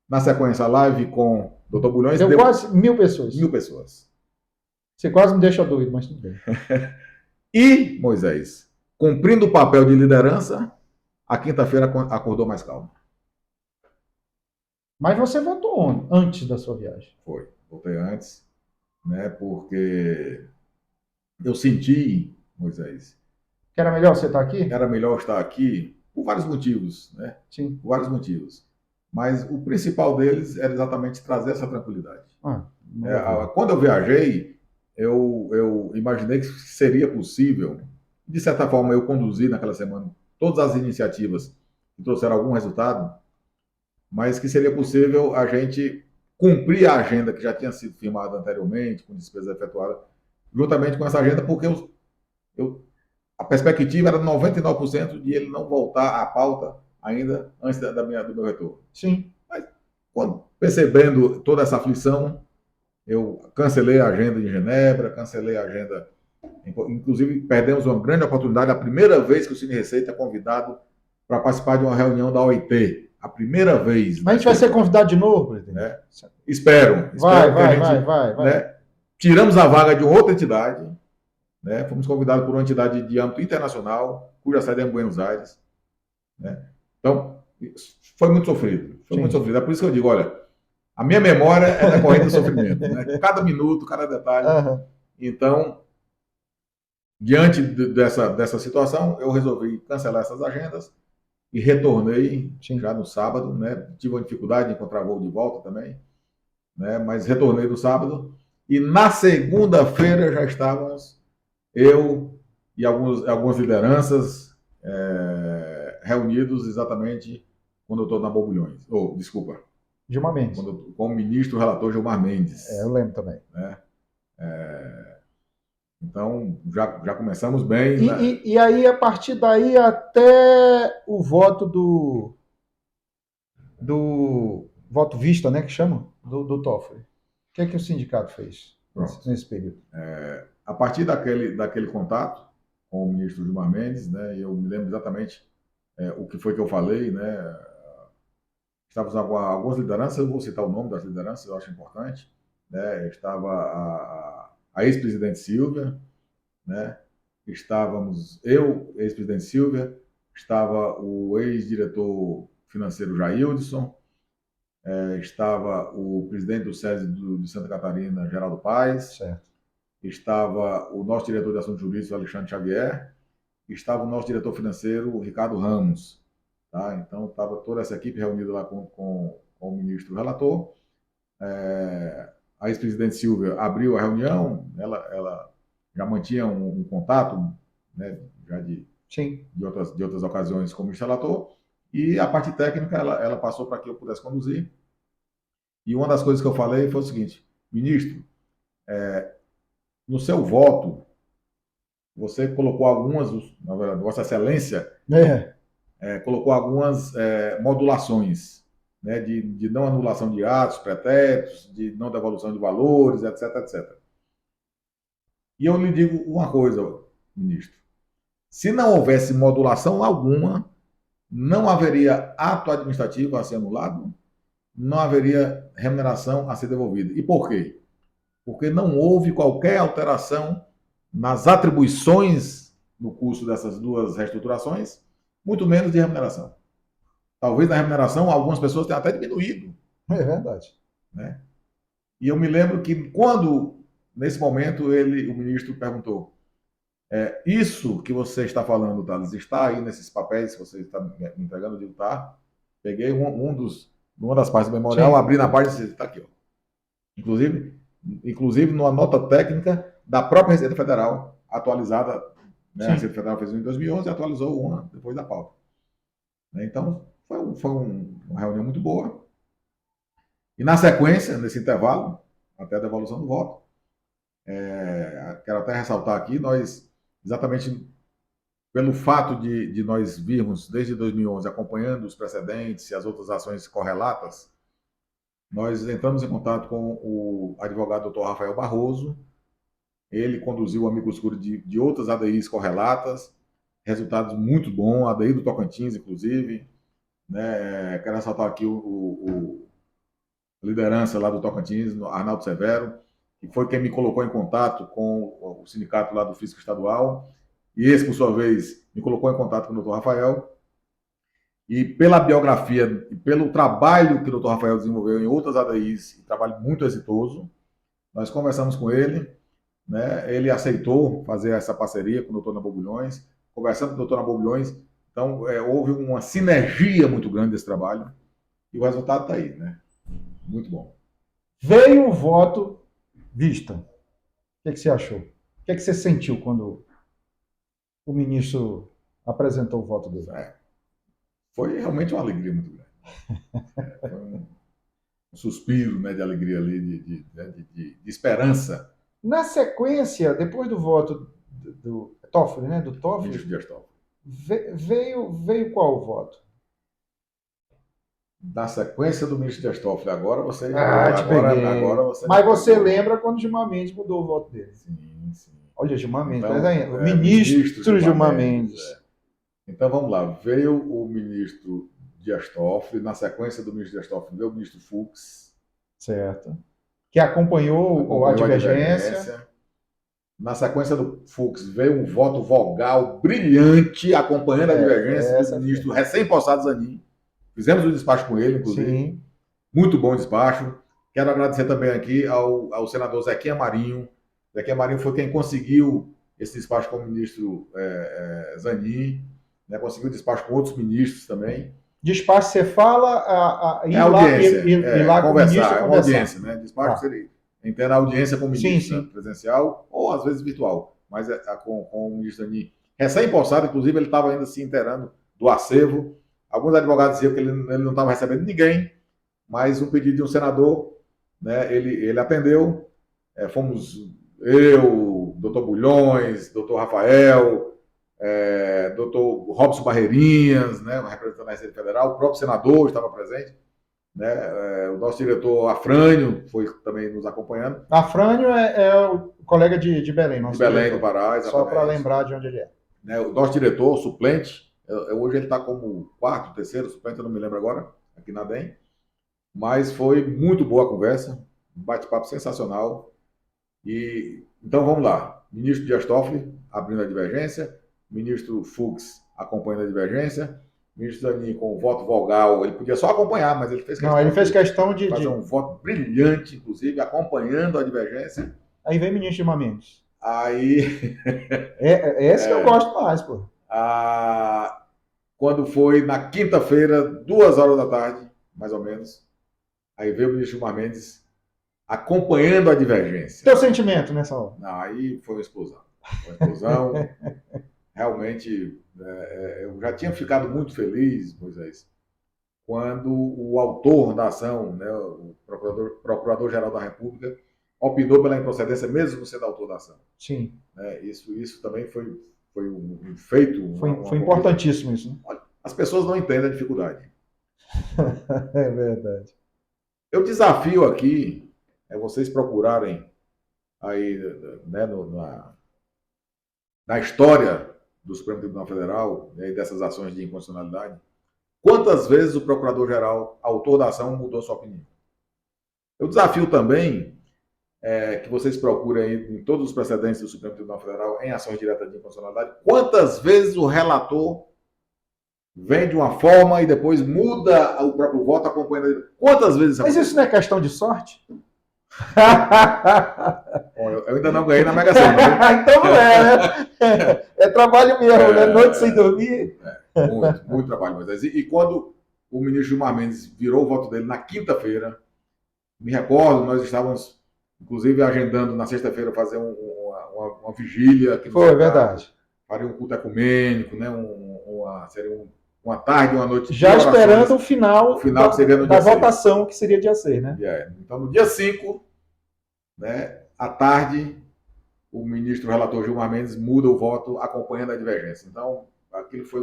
na sequência a live com o Dr. Bulhões. Deu quase 1.000 pessoas. 1.000 pessoas. Você quase me deixa doido, mas tudo bem. E, Moisés, cumprindo o papel de liderança, a quinta-feira acordou mais calmo. Mas você voltou antes da sua viagem. Foi, voltei antes, né, porque eu senti, Moisés, que era melhor você estar aqui? Era melhor estar aqui por vários motivos, né? Sim. Por vários motivos. Mas o principal deles era exatamente trazer essa tranquilidade. Quando eu viajei, eu imaginei que seria possível, de certa forma eu conduzi naquela semana todas as iniciativas que trouxeram algum resultado, mas que seria possível a gente cumprir a agenda que já tinha sido firmada anteriormente, com despesas efetuadas, juntamente com essa agenda, porque a perspectiva era 99% de ele não voltar à pauta ainda antes do meu retorno. Sim. Mas, percebendo toda essa aflição, eu cancelei a agenda em Genebra, cancelei a agenda. Inclusive, perdemos uma grande oportunidade, a primeira vez que o Cine Receita é convidado para participar de uma reunião da OIT. A primeira vez. Mas a gente vai ser convidado de novo, presidente? Espero. Vai. Né, tiramos a vaga de outra entidade. Né, fomos convidados por uma entidade de âmbito internacional, cuja sede é em Buenos Aires. Né? Então, foi muito sofrido. Foi muito sofrido. É por isso que eu digo, olha, a minha memória é decorrente do sofrimento. Né? Cada minuto, cada detalhe. Uhum. Então, diante dessa situação, eu resolvi cancelar essas agendas e retornei já no sábado. Né? Tive uma dificuldade de encontrar voo de volta também, né? Mas retornei no sábado. E na segunda-feira já estávamos, eu e algumas lideranças reunidos exatamente com o doutor Nabor Bulhões. Desculpa. Gilmar Mendes. Com o ministro relator Gilmar Mendes. Eu lembro também. Né? Então, já começamos bem. E aí, a partir daí, até o voto do voto vista, né, que chama? Do Toffoli. O que é que o sindicato fez nesse período? A partir daquele contato com o ministro Gilmar Mendes, né, eu me lembro exatamente o que foi que eu falei, né? Estávamos algumas lideranças, eu vou citar o nome das lideranças, eu acho importante. Né? Estava a ex-presidente Silvia, né? Estávamos eu, ex-presidente Silvia, estava o ex-diretor financeiro Jaildson, estava o presidente do SESI de Santa Catarina, Geraldo Paes, certo. Estava o nosso diretor de assuntos jurídicos, Alexandre Xavier, estava o nosso diretor financeiro, Ricardo Ramos. tá? Então, estava toda essa equipe reunida lá com o ministro relator. A ex-presidente Silvia abriu a reunião, ela já mantinha um contato, né, já Sim. de outras ocasiões como ministro relator, e a parte técnica ela passou para que eu pudesse conduzir. E uma das coisas que eu falei foi o seguinte: ministro, no seu voto, você colocou algumas, na verdade, Vossa Excelência colocou algumas modulações, né, de não anulação de atos, pretéritos, de não devolução de valores, etc, etc. E eu lhe digo uma coisa, ministro: se não houvesse modulação alguma, não haveria ato administrativo a ser anulado, não haveria remuneração a ser devolvida. E por quê? Porque não houve qualquer alteração nas atribuições no curso dessas duas reestruturações, muito menos de remuneração. Talvez na remuneração algumas pessoas tenham até diminuído. É verdade. Né? E eu me lembro que quando, nesse momento, o ministro perguntou: isso que você está falando, Thales, está aí nesses papéis que você está me entregando? Eu digo: tá. Peguei uma das partes do memorial, Sim. abri na página e disse: está aqui. Ó. Inclusive numa nota técnica da própria Receita Federal, atualizada, né? A Receita Federal fez em 2011 e atualizou uma depois da pauta. Então, foi uma reunião muito boa. E na sequência, nesse intervalo, até a devolução do voto, quero até ressaltar aqui, nós, exatamente pelo fato de nós virmos desde 2011 acompanhando os precedentes e as outras ações correlatas, nós entramos em contato com o advogado Dr. Rafael Barroso. Ele conduziu o Amicus Curiae de outras ADIs correlatas, resultados muito bons, a ADI do Tocantins, inclusive. Né? Quero ressaltar aqui a liderança lá do Tocantins, Arnaldo Severo, que foi quem me colocou em contato com o sindicato lá do Fisco Estadual, e esse, por sua vez, me colocou em contato com o Dr. Rafael. E pela biografia e pelo trabalho que o Dr. Rafael desenvolveu em outras ADIs, trabalho muito exitoso, nós conversamos com ele, né? Ele aceitou fazer essa parceria com o Dr. Nabobulhões, conversando com o Dr. Nabobulhões, então houve uma sinergia muito grande desse trabalho, e o resultado está aí, né? Muito bom. Veio o voto, Vista. O que você achou? O que você sentiu quando o ministro apresentou o voto dele? Foi realmente uma alegria muito grande. Foi um suspiro, né, de alegria ali, de esperança. Na sequência, depois do voto do Toffoli, né? Do Toffoli, Ministro Dias Toffoli. veio qual o voto? Da sequência do ministro Dias Toffoli, agora você... Te peguei. Agora você... Mas você lembra quando Gilmar Mendes mudou o voto dele? Sim, sim. Olha, Gilmar Mendes, Então, o ministro Gilmar Mendes. Então, vamos lá. Veio o ministro Dias Toffoli, na sequência do ministro Dias Toffoli veio o ministro Fux. Certo. Que acompanhou a divergência. Na sequência do Fux veio um voto vogal brilhante, acompanhando a divergência do ministro recém-possado Zanin. Fizemos um despacho com ele, inclusive. Sim. Muito bom despacho. Quero agradecer também aqui ao senador Zequinha Marinho. Zequinha Marinho foi quem conseguiu esse despacho com o ministro Zanin, né? Conseguiu despacho com outros ministros também. Despacho, você fala ir audiência, ir lá conversar, com o ministro, audiência, né? Despacho seria entrar na audiência com o ministro, sim. Presencial ou às vezes virtual, mas com o ministro Zanin recém-possado, inclusive ele estava ainda se inteirando do acervo. Alguns advogados diziam que ele não estava recebendo ninguém, mas um pedido de um senador, né, ele atendeu. Fomos eu, doutor Bulhões, doutor Rafael, doutor Robson Barreirinhas, né, representante da Receita Federal, o próprio senador estava presente, né, o nosso diretor Afrânio foi também nos acompanhando. Afrânio é o colega de Belém, nosso de Belém, diretor. do Pará, exatamente. Só para lembrar de onde ele é. Né, o nosso diretor, suplente, hoje ele está como quarto, terceiro suplente, eu não me lembro agora, aqui na DEM, mas foi muito boa a conversa, um bate-papo sensacional. E então vamos lá. Ministro Dias Toffoli abrindo a divergência, ministro Fux acompanhando a divergência, ministro Zanin com o voto vogal, ele podia só acompanhar, mas ele fez questão, ele fez questão de fazer um voto brilhante, inclusive, acompanhando a divergência. Aí vem o ministro Gilmar Mendes. Aí... esse que eu gosto mais, pô. quando foi na quinta-feira, 2 horas da tarde, mais ou menos, aí veio o ministro Gilmar Mendes acompanhando a divergência. Teu sentimento nessa hora? Não, aí foi uma explosão. Uma explosão. Realmente, eu já tinha ficado muito feliz, Moisés, quando o autor da ação, né, o Procurador-Geral da República, opinou pela improcedência, mesmo sendo autor da ação. Sim. Isso também foi um feito. Foi importantíssimo isso. Né? As pessoas não entendem a dificuldade. É verdade. Eu desafio aqui vocês procurarem aí, né, na história do Supremo Tribunal Federal, né, e dessas ações de inconstitucionalidade, quantas vezes o Procurador-Geral, autor da ação, mudou sua opinião. Eu desafio também que vocês procurem aí, em todos os precedentes do Supremo Tribunal Federal em ações diretas de inconstitucionalidade, quantas vezes o relator vem de uma forma e depois muda o próprio voto acompanhando. Quantas vezes isso? Mas isso não é questão de sorte? Bom, eu ainda não ganhei na Mega Sena. Então não é, né? É trabalho mesmo, né? Noite sem dormir. Muito trabalho. Mas e quando o ministro Gilmar Mendes virou o voto dele na quinta-feira, me recordo, nós estávamos, inclusive, agendando na sexta-feira fazer uma vigília. Aqui no Foi, verdade. Faria um culto ecumênico, né? Seria uma tarde, uma noite. Já esperando o final que seria no da dia votação, 6. Que seria dia 6, né? Então, no dia 5, né, à tarde, o ministro relator Gilmar Mendes muda o voto acompanhando a divergência. Então, aquilo foi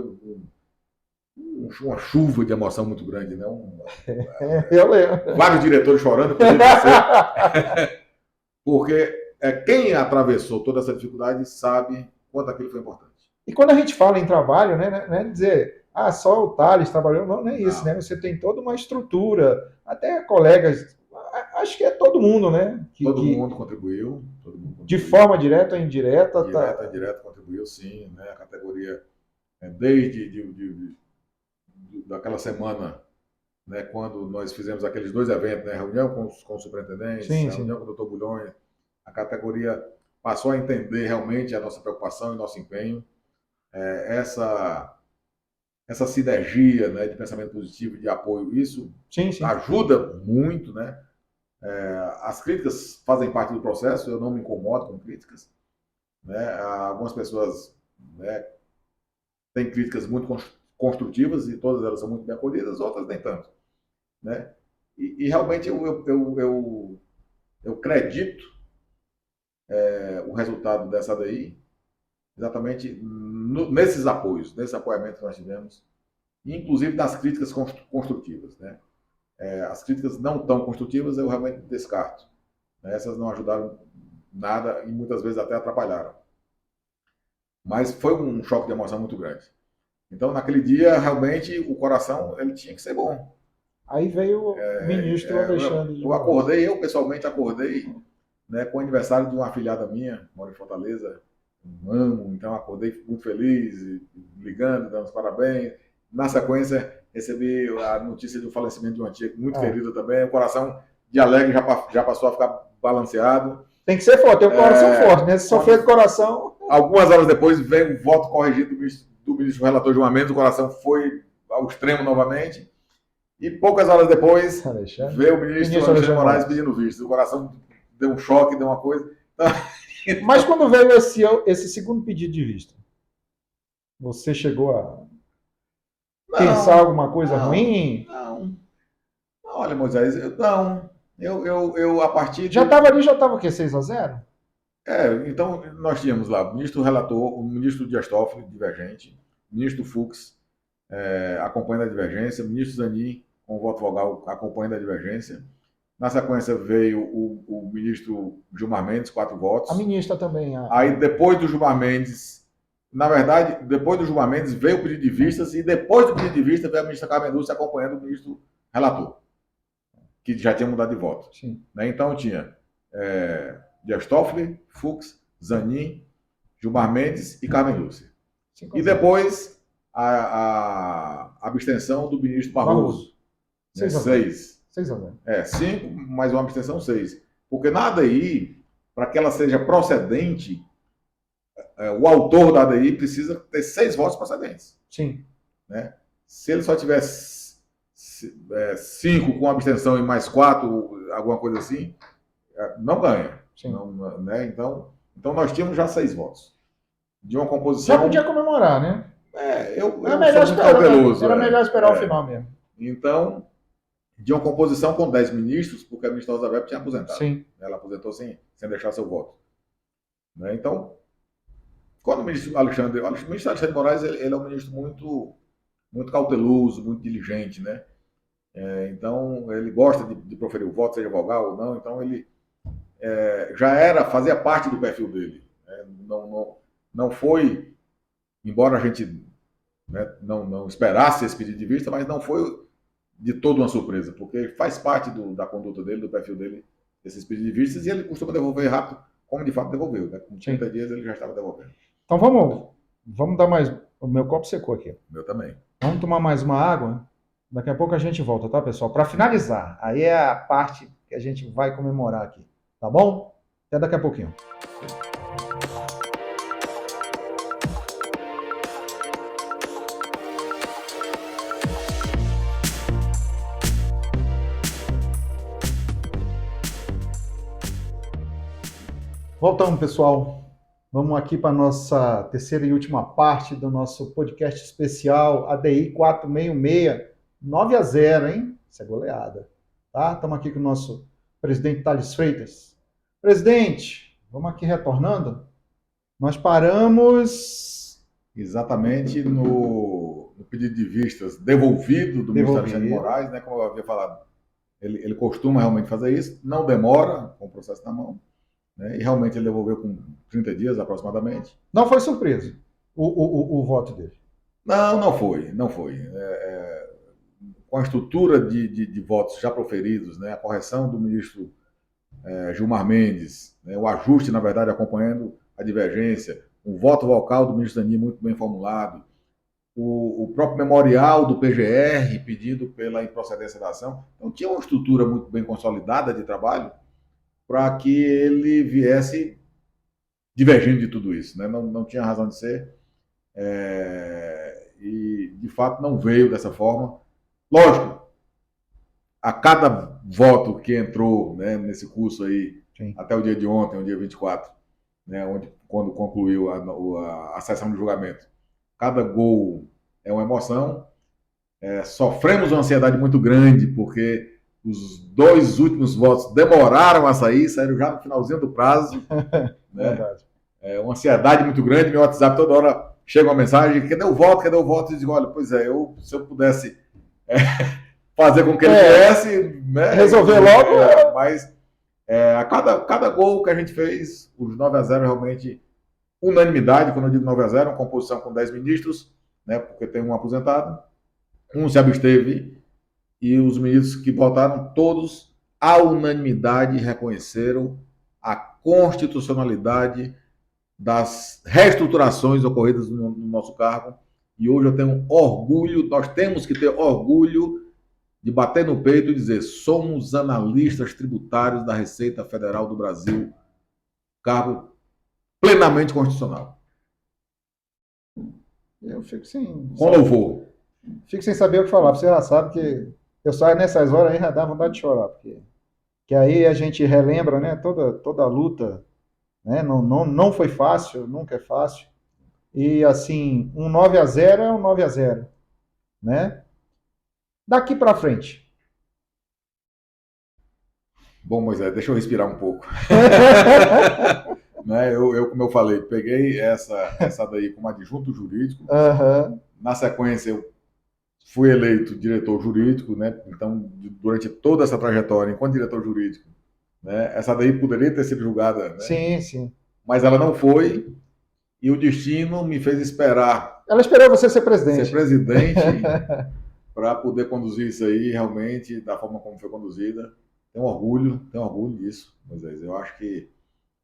uma chuva de emoção muito grande, né? Eu lembro. Vários diretores chorando, você, porque quem atravessou toda essa dificuldade sabe quanto aquilo foi importante. E quando a gente fala em trabalho, né, não é dizer, só o Thales trabalhou, não é isso, né? Você tem toda uma estrutura, até colegas, acho que é todo mundo, né? Todo mundo contribuiu. De forma direta ou indireta. Direta contribuiu, sim, né? A categoria, desde daquela semana, né, quando nós fizemos aqueles 2 eventos, né, reunião com os superintendentes, reunião com o doutor Bulhões, a categoria passou a entender realmente a nossa preocupação e nosso empenho. Essa sinergia, né, de pensamento positivo, de apoio, isso ajuda muito, né? As críticas fazem parte do processo, eu não me incomodo com críticas, né? Algumas pessoas, né, têm críticas muito construtivas e todas elas são muito bem acolhidas, outras nem tanto, né? E realmente eu acredito o resultado dessa daí exatamente nesses apoios, nesse apoiamento que nós tivemos, inclusive das críticas construtivas, né? As críticas não tão construtivas eu realmente descarto, né? Essas não ajudaram nada e muitas vezes até atrapalharam. Mas foi um choque de emoção muito grande. Então, naquele dia, realmente, o coração ele tinha que ser bom. Aí veio o ministro Alexandre. Eu pessoalmente acordei, né, com o aniversário de uma afilhada minha, mora em Fortaleza, amo, então acordei muito feliz, ligando, dando os parabéns. Na sequência, recebi a notícia do falecimento de uma tia muito querida também, o coração de alegre já passou a ficar balanceado. Tem que ser forte, tem o coração forte, né? Se sofrer de coração... Algumas horas depois veio um voto corrigido do ministro relator Gilmar Mendes, o coração foi ao extremo novamente, e poucas horas depois veio o ministro Alexandre Moraes pedindo visto. O coração deu um choque, deu uma coisa... Então... Mas quando veio esse segundo pedido de vista, você chegou a pensar alguma coisa ruim? Não. Olha, Moisés, eu a partir de... Já estava o quê? 6-0? Então nós tínhamos lá o ministro relator, o ministro Dias Toffoli, divergente, o ministro Fux acompanhando a divergência, o ministro Zanin, com voto vogal, acompanhando a divergência. Na sequência veio o ministro Gilmar Mendes, 4 votos. A ministra também. Aí depois do Gilmar Mendes, na verdade, depois do Gilmar Mendes veio o pedido de vistas e depois do pedido de vista veio a ministra Carmen Lúcia acompanhando o ministro relator, que já tinha mudado de voto. Sim. Né? Então tinha Dias Toffoli, Fux, Zanin, Gilmar Mendes e Carmen Lúcia. E depois a abstenção do ministro Barroso. 6. 5, mais uma abstenção 6. Porque na ADI, para que ela seja procedente, o autor da ADI precisa ter 6 votos procedentes. Sim. né? Se ele só tivesse 5 com abstenção e mais 4, alguma coisa assim, não ganha. Não, né? Então nós tínhamos já 6 votos. De uma composição. Já podia comemorar, né? Eu era melhor sou muito esperar, cauteloso. Era melhor esperar o final mesmo. Então, de uma composição com 10 ministros, porque a ministra Rosa Weber tinha aposentado. Sim. Ela aposentou sem deixar seu voto. Né? Então, quando o ministro Alexandre de Moraes, ele é um ministro muito cauteloso, muito diligente, né? Então, ele gosta de proferir o voto, seja vogal ou não. Então, ele fazia parte do perfil dele. Né? Não foi, embora a gente, né, não esperasse esse pedido de vista, mas não foi de toda uma surpresa, porque faz parte da conduta dele, do perfil dele, esses pedidos de vistas, e ele costuma devolver rápido, como de fato devolveu. Né? Com 30 dias ele já estava devolvendo. Então vamos dar mais. O meu copo secou aqui. O meu também. Vamos tomar mais uma água. Daqui a pouco a gente volta, tá, pessoal? Para finalizar, aí é a parte que a gente vai comemorar aqui, tá bom? Até daqui a pouquinho. Voltamos, pessoal. Vamos aqui para a nossa terceira e última parte do nosso podcast especial ADI 466, 9-0, hein? Isso é goleada. Tá? Estamos aqui com o nosso presidente Thales Freitas. Presidente, vamos aqui retornando. Nós paramos... Exatamente no pedido de vistas devolvido do ministro Alexandre de Moraes, né? Como eu havia falado, ele costuma realmente fazer isso, não demora com o processo na mão. Né? E realmente ele devolveu com 30 dias aproximadamente. Não foi surpresa o voto dele? Não foi. Com a estrutura de votos já proferidos, né? A correção do ministro Gilmar Mendes, né? O ajuste, na verdade, acompanhando a divergência, o voto vocal do ministro Dani muito bem formulado, o próprio memorial do PGR pedido pela improcedência da ação. Então tinha uma estrutura muito bem consolidada de trabalho para que ele viesse divergindo de tudo isso. Né? Não tinha razão de ser. E, de fato, não veio dessa forma. Lógico, a cada voto que entrou, né, nesse curso aí, sim, até o dia de ontem, o dia 24, né, quando concluiu a sessão de julgamento, cada gol é uma emoção. Sofremos uma ansiedade muito grande, porque os 2 últimos votos demoraram a sair, saíram já no finalzinho do prazo. Né? Verdade. Uma ansiedade muito grande. Meu WhatsApp toda hora chega uma mensagem: cadê o voto? Cadê o voto? E eu digo: olha, pois é, se eu pudesse fazer com que ele viesse, né, resolver logo. Mas a cada gol que a gente fez, os 9-0 realmente unanimidade. Quando eu digo 9-0, uma composição com 10 ministros, né, porque tem um aposentado, um se absteve. E os ministros que votaram, todos, à unanimidade, reconheceram a constitucionalidade das reestruturações ocorridas no nosso cargo. E hoje eu tenho orgulho, nós temos que ter orgulho de bater no peito e dizer: somos analistas tributários da Receita Federal do Brasil, cargo plenamente constitucional. Eu fico sem... Com louvor. Fico sem saber o que falar. Você já sabe que eu saio nessas horas aí, já dá vontade de chorar, porque aí a gente relembra, né, toda a luta, né, não foi fácil, nunca é fácil, e assim, um 9-0 é um 9-0, né? Daqui para frente. Bom, Moisés, deixa eu respirar um pouco. Né, como eu falei, peguei essa daí como adjunto jurídico. Uhum. Na sequência, eu fui eleito diretor jurídico, né? Então, durante toda essa trajetória, enquanto diretor jurídico, né, essa daí poderia ter sido julgada, né? Sim, sim. Mas ela não foi, e o destino me fez esperar. Ela esperou você ser presidente. Ser presidente para poder conduzir isso aí realmente da forma como foi conduzida. Tenho orgulho disso, Moisés. Eu acho que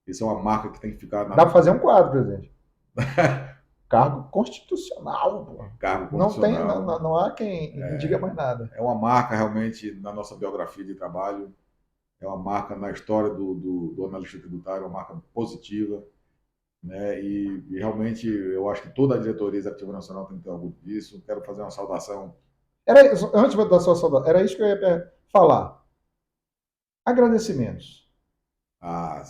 isso é uma marca que tem que ficar na... Dá para fazer um quadro, presidente. Cargo constitucional, pô. Cargo constitucional. Não há quem diga mais nada. É uma marca realmente na nossa biografia de trabalho, é uma marca na história do analista tributário, uma marca positiva. né? E realmente eu acho que toda a diretoria executiva nacional tem que ter orgulho disso. Quero fazer uma saudação. Antes da sua saudade, era isso que eu ia falar. Agradecimentos.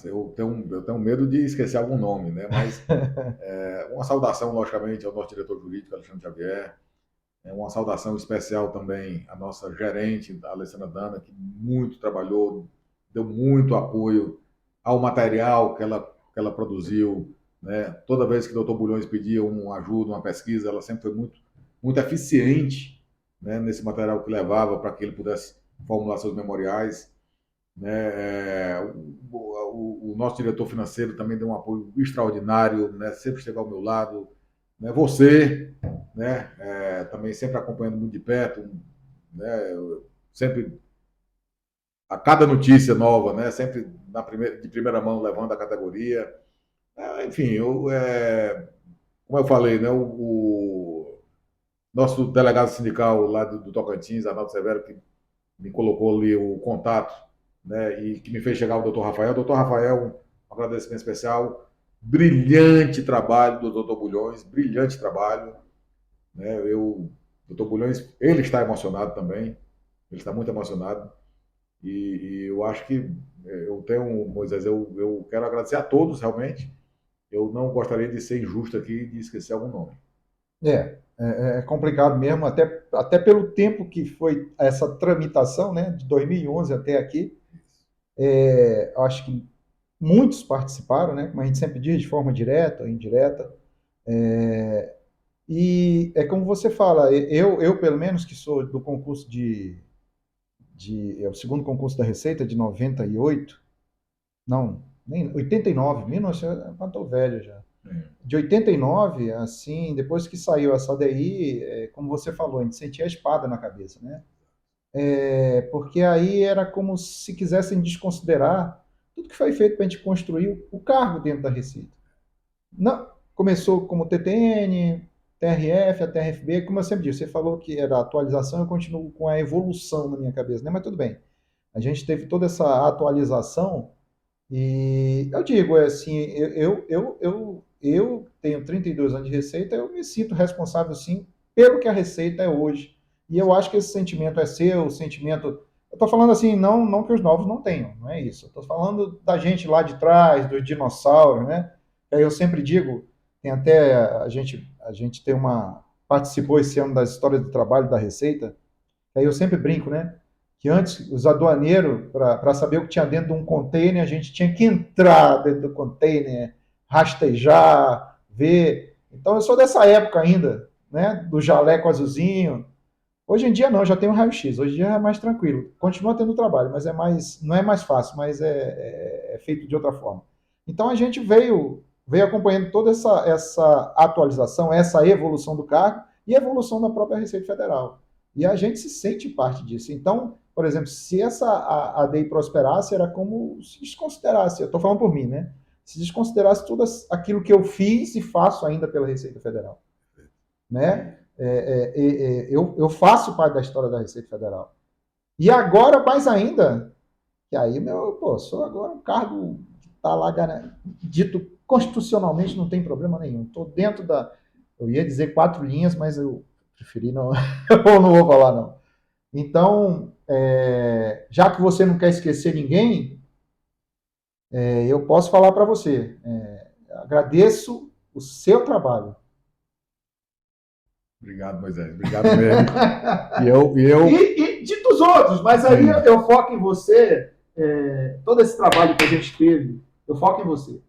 Eu tenho medo de esquecer algum nome, né? Mas uma saudação, logicamente, ao nosso diretor jurídico, Alexandre Xavier. Uma saudação especial também à nossa gerente, a Alessandra Dana, que muito trabalhou, deu muito apoio ao material que ela produziu. Né? Toda vez que o Dr. Bulhões pedia uma ajuda, uma pesquisa, ela sempre foi muito eficiente, né, nesse material que levava para que ele pudesse formular seus memoriais. Né? O nosso diretor financeiro também deu um apoio extraordinário, né? Sempre esteve ao meu lado. Né? Você, né? Também sempre acompanhando muito de perto, né? Sempre a cada notícia nova, né? Sempre de primeira mão levando a categoria. Enfim, como eu falei, né? O nosso delegado sindical lá do Tocantins, Arnaldo Severo, que me colocou ali o contato, né, e que me fez chegar o doutor Rafael. Doutor Rafael, um agradecimento especial. Brilhante trabalho do doutor Bulhões, brilhante trabalho. Né, doutor Bulhões, ele está emocionado também, ele está muito emocionado. E eu acho que eu tenho, Moisés, eu quero agradecer a todos, realmente. Eu não gostaria de ser injusto aqui e de esquecer algum nome. É complicado mesmo, até pelo tempo que foi essa tramitação, né, de 2011 até aqui. Acho que muitos participaram, né, como a gente sempre diz, de forma direta ou indireta. E é como você fala, eu pelo menos que sou do concurso é o segundo concurso da Receita de 98, não, nem 89, 1900, eu estou velho já. De 89, assim, depois que saiu essa DI, como você falou, a gente sentia a espada na cabeça, né? Porque aí era como se quisessem desconsiderar tudo que foi feito para a gente construir o cargo dentro da Receita. Não, começou como TTN, TRF, a TRFB, como eu sempre disse, você falou que era atualização, eu continuo com a evolução na minha cabeça, né? Mas tudo bem. A gente teve toda essa atualização e eu digo, assim, eu tenho 32 anos de Receita, eu me sinto responsável, sim, pelo que a Receita é hoje. E eu acho que esse sentimento é seu, o sentimento... Eu estou falando assim, não que os novos não tenham, não é isso. Eu estou falando da gente lá de trás, dos dinossauros, né? Eu sempre digo, tem até a gente tem participou esse ano das histórias do trabalho da Receita, aí eu sempre brinco, né? Que antes os aduaneiros, para saber o que tinha dentro de um container, a gente tinha que entrar dentro do container, rastejar, ver. Então eu sou dessa época ainda, né? Do jaleco azulzinho. Hoje em dia não, já tem um raio-x. Hoje em dia é mais tranquilo. Continua tendo trabalho, mas não é mais fácil, mas é feito de outra forma. Então a gente veio acompanhando toda essa atualização, essa evolução do cargo e a evolução da própria Receita Federal. E a gente se sente parte disso. Então, por exemplo, se a DEI prosperasse, era como se desconsiderasse, eu estou falando por mim, né? Se desconsiderasse tudo aquilo que eu fiz e faço ainda pela Receita Federal. Né? Eu faço parte da história da Receita Federal. E agora, mais ainda, que aí, sou agora um cargo que está lá dito constitucionalmente, não tem problema nenhum. Estou dentro eu ia dizer 4 linhas, mas eu preferi não, eu não vou falar não. Então, já que você não quer esquecer ninguém, eu posso falar para você, agradeço o seu trabalho. Obrigado, Moisés. Obrigado mesmo. E de dos outros, mas aí eu foco em você, todo esse trabalho que a gente teve, eu foco em você.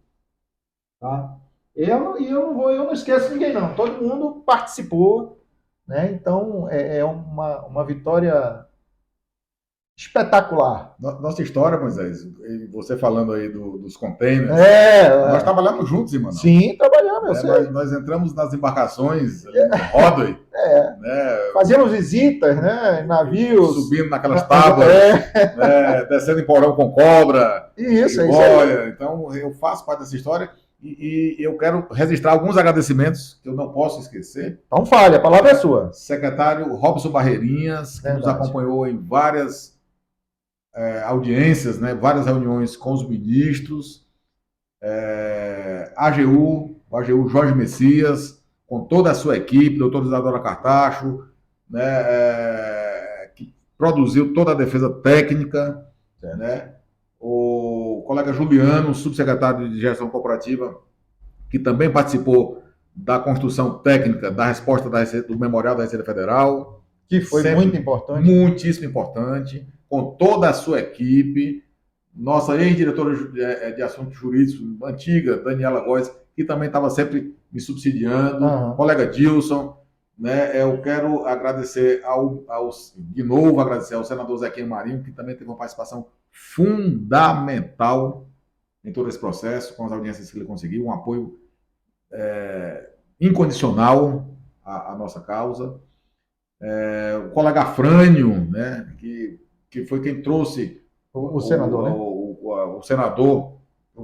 Tá? Eu não esqueço ninguém, não. Todo mundo participou, né? Então é uma vitória espetacular. Nossa história, Moisés, você falando aí dos containers, nós trabalhamos juntos, irmão. Sim, trabalhamos. Nós entramos nas embarcações, ali no Rodway. Né? Fazíamos visitas, né? Navios. Subindo naquelas tábuas, descendo em porão com cobra. Isso. Então, eu faço parte dessa história e eu quero registrar alguns agradecimentos que eu não posso esquecer. Então fale, a palavra é sua. Secretário Robson Barreirinhas, que nos acompanhou em várias audiências, né, várias reuniões com os ministros. o AGU Jorge Messias, com toda a sua equipe, doutor Isadora Cartacho, né, que produziu toda a defesa técnica, né, o colega Juliano, subsecretário de Gestão Corporativa, que também participou da construção técnica da resposta da Receita, do Memorial da Receita Federal. Que foi muito importante. Muitíssimo importante, com toda a sua equipe. Nossa ex-diretora de Assuntos Jurídicos, antiga, Daniela Góes, que também estava sempre me subsidiando, colega Dilson, né? Eu quero agradecer de novo agradecer ao senador Zequinha Marinho, que também teve uma participação fundamental em todo esse processo, com as audiências que ele conseguiu, um apoio incondicional à nossa causa. O colega Afrânio, né, que foi quem trouxe o senador, né? O senador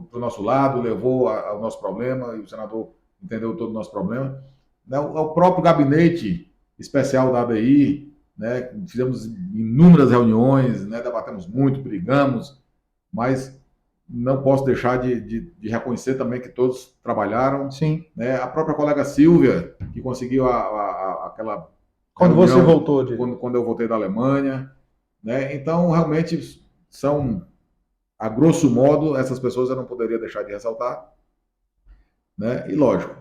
para o nosso lado, levou ao nosso problema, e o senador entendeu todo o nosso problema. O próprio gabinete especial da ABI, né, fizemos inúmeras reuniões, né, debatemos muito, brigamos, mas não posso deixar de reconhecer também que todos trabalharam. Sim. Né, a própria colega Silvia, que conseguiu aquela... Quando reunião, você voltou? Quando eu voltei da Alemanha. Né, então, realmente, são, a grosso modo, essas pessoas eu não poderia deixar de ressaltar. Né? E lógico,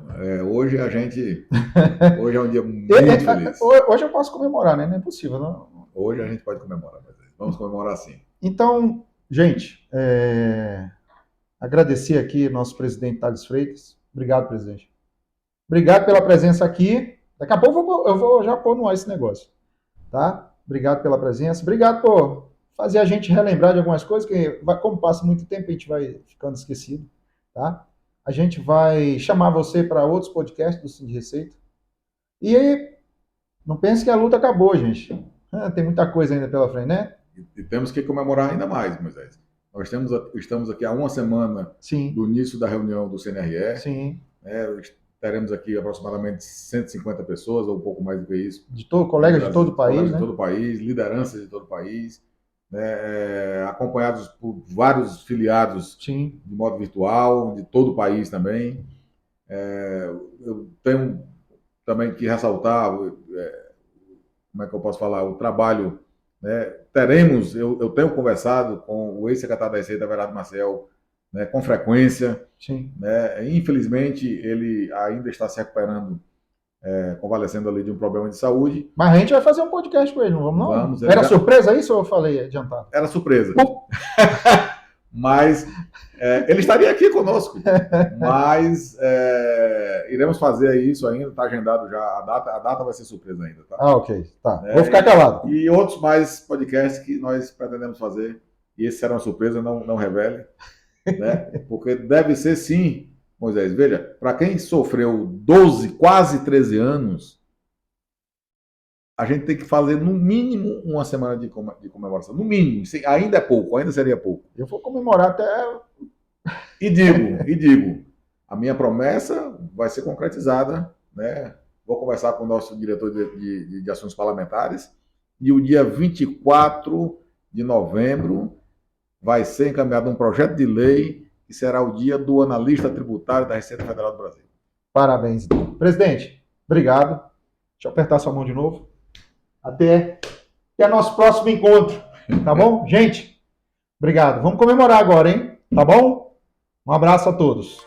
hoje hoje é um dia muito feliz. Hoje eu posso comemorar, né? Não é possível, não? Hoje a gente pode comemorar, mas vamos comemorar sim. Então, gente, agradecer aqui nosso presidente Thales Freitas. Obrigado, presidente. Obrigado pela presença aqui. Daqui a pouco eu vou já pôr no ar esse negócio. Tá? Obrigado pela presença. Obrigado por fazer a gente relembrar de algumas coisas, que como passa muito tempo, a gente vai ficando esquecido. Tá? A gente vai chamar você para outros podcasts do Sim de Receita. E não pense que a luta acabou, gente. Tem muita coisa ainda pela frente, né? E temos que comemorar ainda mais, Moisés. Nós estamos aqui há uma semana do início da reunião do CNRE. Sim. Teremos aqui aproximadamente 150 pessoas, ou um pouco mais do que isso. Colegas de todo o país, né? De todo o país, lideranças de todo o país. Né, acompanhados por vários filiados de modo virtual, de todo o país também. Eu tenho também que ressaltar, como é que eu posso falar, o trabalho. Né, eu tenho conversado com o ex-secretário da Receita, Everardo Maciel, né, com frequência. Né, infelizmente, ele ainda está se recuperando, convalescendo ali de um problema de saúde. Mas a gente vai fazer um podcast com ele, não vamos não? Vamos. Era surpresa isso ou eu falei adiantado? Era surpresa. Mas ele estaria aqui conosco. Mas iremos fazer isso ainda, está agendado já. A data vai ser surpresa ainda. Tá? Ok. Tá. Vou ficar calado. E outros mais podcasts que nós pretendemos fazer. E esse será uma surpresa, não revele. Né? Porque deve ser sim, Moisés. Veja, para quem sofreu 12, quase 13 anos, a gente tem que fazer no mínimo uma semana de comemoração. No mínimo. Ainda é pouco, ainda seria pouco. Eu vou comemorar até... E digo, a minha promessa vai ser concretizada. Né? Vou conversar com o nosso diretor de assuntos parlamentares. E o dia 24 de novembro vai ser encaminhado um projeto de lei que será o dia do analista tributário da Receita Federal do Brasil. Parabéns. Presidente, obrigado. Deixa eu apertar sua mão de novo. Até nosso próximo encontro. Tá bom? Gente, obrigado. Vamos comemorar agora, hein? Tá bom? Um abraço a todos.